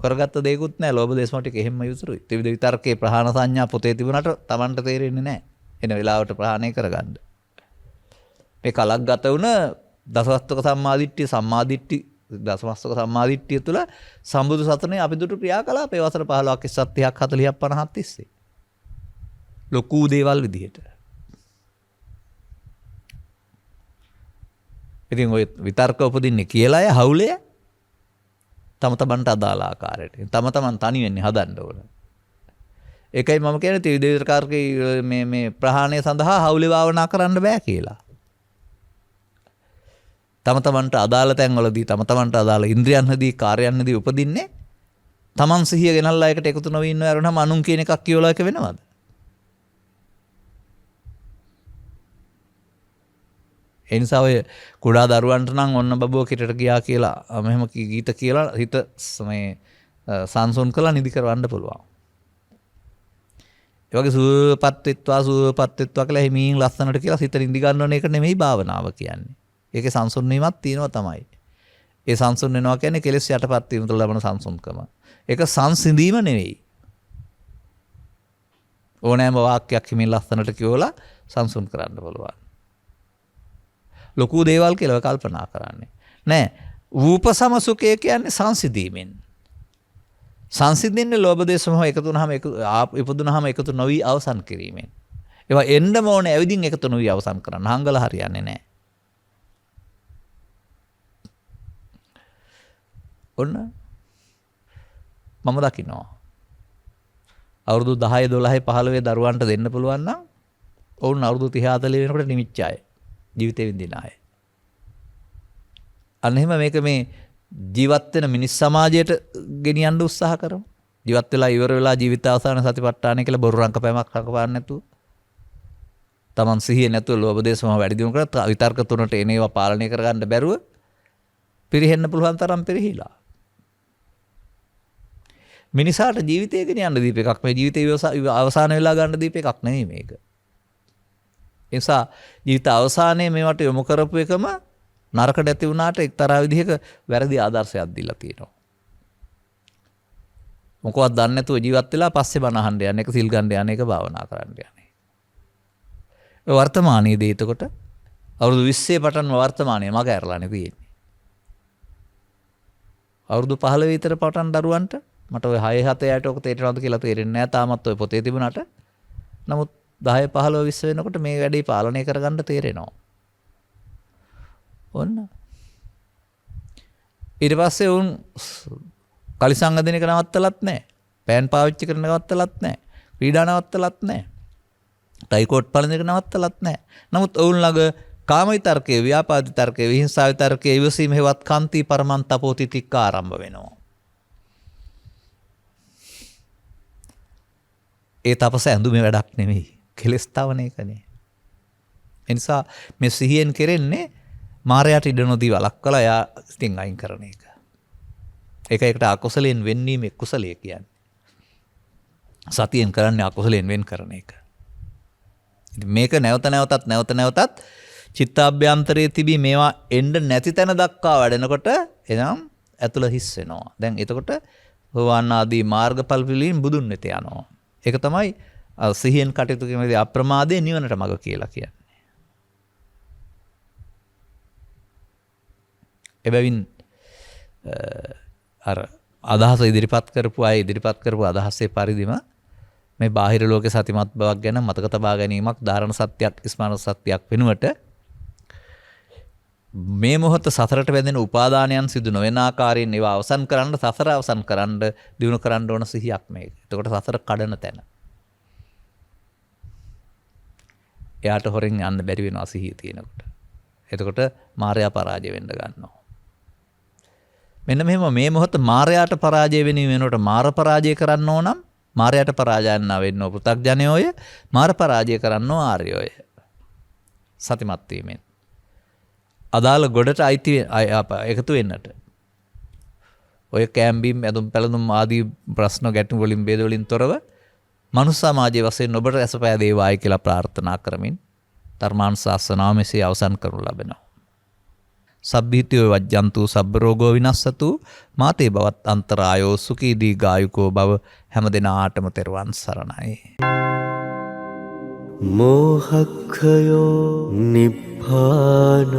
කරගත්ත දෙයක්වත් නැහැ. ලෝභ දේශ මොටික එහෙම්ම යුතුරුයි. ත්‍රිවිධ විතර්කේ ප්‍රහාණ සංඥා පොතේ තිබුණාට Tamanට තේරෙන්නේ නැහැ. එන වෙලාවට ප්‍රහාණය කරගන්න. මේ කලක් ගත වුණ දසවස්තක සම්මාදිට්ඨිය දසවස්තක සම්මාදිට්ඨිය තුළ සම්බුදු සසුනේ අපි දුටු ක්‍රියාකලාපේ වසර 15ක් 30ක් 40ක් 50ක් තිස්සේ. ලොකු දේවල් විදිහට. ඉතින් ඔය විතර්ක උපදින්නේ කියලා අය හවුලේ තම තමන්ට අදාළ ආකාරයට. තම තමන් තනි වෙන්නේ හදන්න ඕන. ඒකයි මම කියන්නේ ත්‍රිවිධ විතර්කයේ මේ ප්‍රහාණය සඳහා හවුලේ භාවනා කරන්න බෑ කියලා. තම තමන්ට අදාළ තැන්වලදී තම තමන්ට අදාළ ඉන්ද්‍රියන්හදී කාර්යයන්හදී උපදින්නේ තමන් සිහිය ගෙනල්ලා එකට එකතු නොවී ඉන්නව යරුනම අනුන් කියන එකක් කියවලා එක වෙනවද? ඒ නිසා ඔය කුඩා දරුවන්ට නම් ඔන්න බබුව කිටට ගියා කියලා මෙහෙම ගීත කියලා හිත මේ සංසුන් කරලා නිදි කරවන්න පුළුවන්. ඒ වගේ සුවපත් වෙත්වා කියලා හිමින් ලස්සනට කියලා හිත නිදි ගන්න ඕන එක නෙමෙයි භාවනාව කියන්නේ. ඒකේ සංසුන් වීමක් තියෙනවා තමයි. ඒ සංසුන් වෙනවා කියන්නේ කෙලෙස් යටපත් වීම තුළ ලබන සංසුන්කම. ඒක සංසිඳීම නෙවෙයි. ඕනෑම වාක්‍යයක් හිමින් ලස්සනට කියවලා සංසුන් කරන්න පුළුවන්. ලොකු දේවල් කියලා කල්පනා කරන්නේ නෑ. රූප සමසුඛය කියන්නේ සංසිඳීමෙන්. සංසිඳින්නේ ලෝභ දේශ මොහ එකතු වුනහම ඉපදුනහම එකතු නොවි අවසන් කිරීමෙන්. ඒවා එන්නම ඕනේ ඇවිදින් එකතු නොවි අවසන් කරන්න. හංගල හරියන්නේ නෑ. ඔන්න මම දකිනවා. අවුරුදු 10 12 15 දරුවන්ට දෙන්න පුළුවන් නම් ඔවුන් අවුරුදු 30 40 වෙනකොට නිමිච්ච අය. ජීවිතේ විඳින අය. අන්න එහෙම මේක මේ ජීවත් වෙන මිනිස් සමාජයට ගෙනියන්න උත්සාහ කරමු. ජීවත් වෙලා ඉවර වෙලා ජීවිත අවසාන සතිපට්ඨානය කියලා බොරු රංකපෑමක් රඟපාන්න නැතුව. Taman සිහිය නැතුව ලෝභ දේශ මොහ වැඩි දියුණු කරලා විතර්ක තුනට එන ඒවා පාලනය කරගන්න බැරුව පිරෙහෙන්න පුළුවන් තරම් පිරහිලා. මිනිසාට ජීවිතය ගෙනියන්න දීප එකක් මේ ජීවිතේ අවසාන වෙලා ගන්න දීප එකක් නෙමෙයි මේක. නිසා ජීවිත අවසානයේ මේවට යොමු කරපු එකම නරකට ඇති වුණාට එක්තරා විදිහක වැරදි ආදර්ශයක් දීලා තියෙනවා. මොකවත් දන්නේ නැතුව ජීවත් වෙලා පස්සේ බණ අහන්න යන එක සිල් ගන්න යන එක භාවනා කරන්න යන්නේ. වර්තමානයේදී එතකොට අවුරුදු 20 පටන්ම වර්තමානයේ මග ඇරලානේ තියෙන්නේ. අවුරුදු 15 විතර පටන් දරුවන්ට මට ඔය 6 7 8 ඔක තේරෙනවද කියලා තේරෙන්නේ නැහැ. තාමත් ඔය පොතේ තිබුණාට. නමුත් 10 15 20 වෙනකොට මේ වැඩේ පාලනය කරගන්න තේරෙනවා. ඔන්න. ඊට පස්සේ උන් කලිසම් අදින එක නවත්තලත් නැහැ. පෑන් පාවිච්චි කරන නවත්තලත් නැහැ. ක්‍රීඩා නවත්තලත් නැහැ. ටයිකෝට් පළඳ එක නවත්තලත් නැහැ. නමුත් ඔවුන් ළඟ කාම විතර්කයේ, ව්‍යාපාද විතර්කයේ, විහිංසා විතර්කයේ, ඉවසීම හේවත් කාන්ති පරමන් තපෝති තික්ක ආරම්භ වෙනවා. ඒ තපස ඇඳුමේ වැඩක් නෙමෙයි. කෙලස් තවන එකනේ. ඒ නිසා මේ සිහියෙන් කෙරෙන්නේ මායයට ඉඩ නොදී වළක්වලා එයා ඉතින් අයින් කරන එක. ඒක එකට අකුසලයෙන් වෙන්වීම කුසලයේ කියන්නේ. සතියෙන් කරන්නේ අකුසලයෙන් වෙන් කරන එක. ඉතින් මේක නැවත නැවතත් චිත්තාභ්‍යන්තරයේ තිබී මේවා එන්න නැති තැන දක්වා වැඩෙනකොට එනම් ඇතුළ හිස් වෙනවා. දැන් එතකොට සෝවාන් ආදී මාර්ගඵල පිළින් බුදුන් වෙත යනවා. ඒක තමයි සිහියෙන් කටයුතු කිරීමේදී අප්‍රමාදයේ නිවනට මඟ කියලා කියන්නේ. එබැවින් අර අදහස ඉදිරිපත් කරපු අදහසේ පරිදිම මේ බාහිර ලෝකේ සතිමත් බවක් ගැන මතක තබා ගැනීමක් ධාරණ සත්‍යයක් ස්මරණ සත්‍යයක් වෙනුවට මේ මොහොත සසරට වැදෙන උපාදානයන් සිදු නොවන ආකාරයෙන් ඒවා අවසන් කරන්න සසර අවසන් කරන්න දිනු කරන්න ඕන සිහියක් මේක. එතකොට සසර කඩන තැන. එයාට හොරෙන් යන්න බැරි වෙනවා සිහිය තියෙනකොට. එතකොට මායя පරාජය වෙන්න ගන්නවා. මෙන්න මෙහෙම මේ මොහොත මායයට පරාජය වෙනකොට මාර පරාජය කරන්න ඕනම් මායයට පරාජයන්න වෙන්න ඕ පෘථග්ජනයෝය මාර පරාජය කරන්න ඕ ආර්යෝය. සතිමත් වීමෙන්. අදාළ ගොඩට අයිති එකතු වෙන්නට. ඔය කෑම්බීම් ඇඳුම් පැළඳුම් ආදී ප්‍රශ්න ගැටුම් වලින් බේද වලින් තොරව මනුස්ස සමාජයේ වශයෙන් ඔබට ඇසපෑදේවායි කියලා ප්‍රාර්ථනා කරමින් ධර්මානුශාසනාව මෙසේ අවසන් කරනු ලබනවා. සබ්බීතියෝ වජ්ජන්තු සබ්බ රෝගෝ විනස්සතු මාතේ බවත් අන්තරායෝ සුඛී දීඝායුකෝ භව හැම දිනාටම තෙරුවන් සරණයි. මෝහක්ඛයෝ නිබ්බානං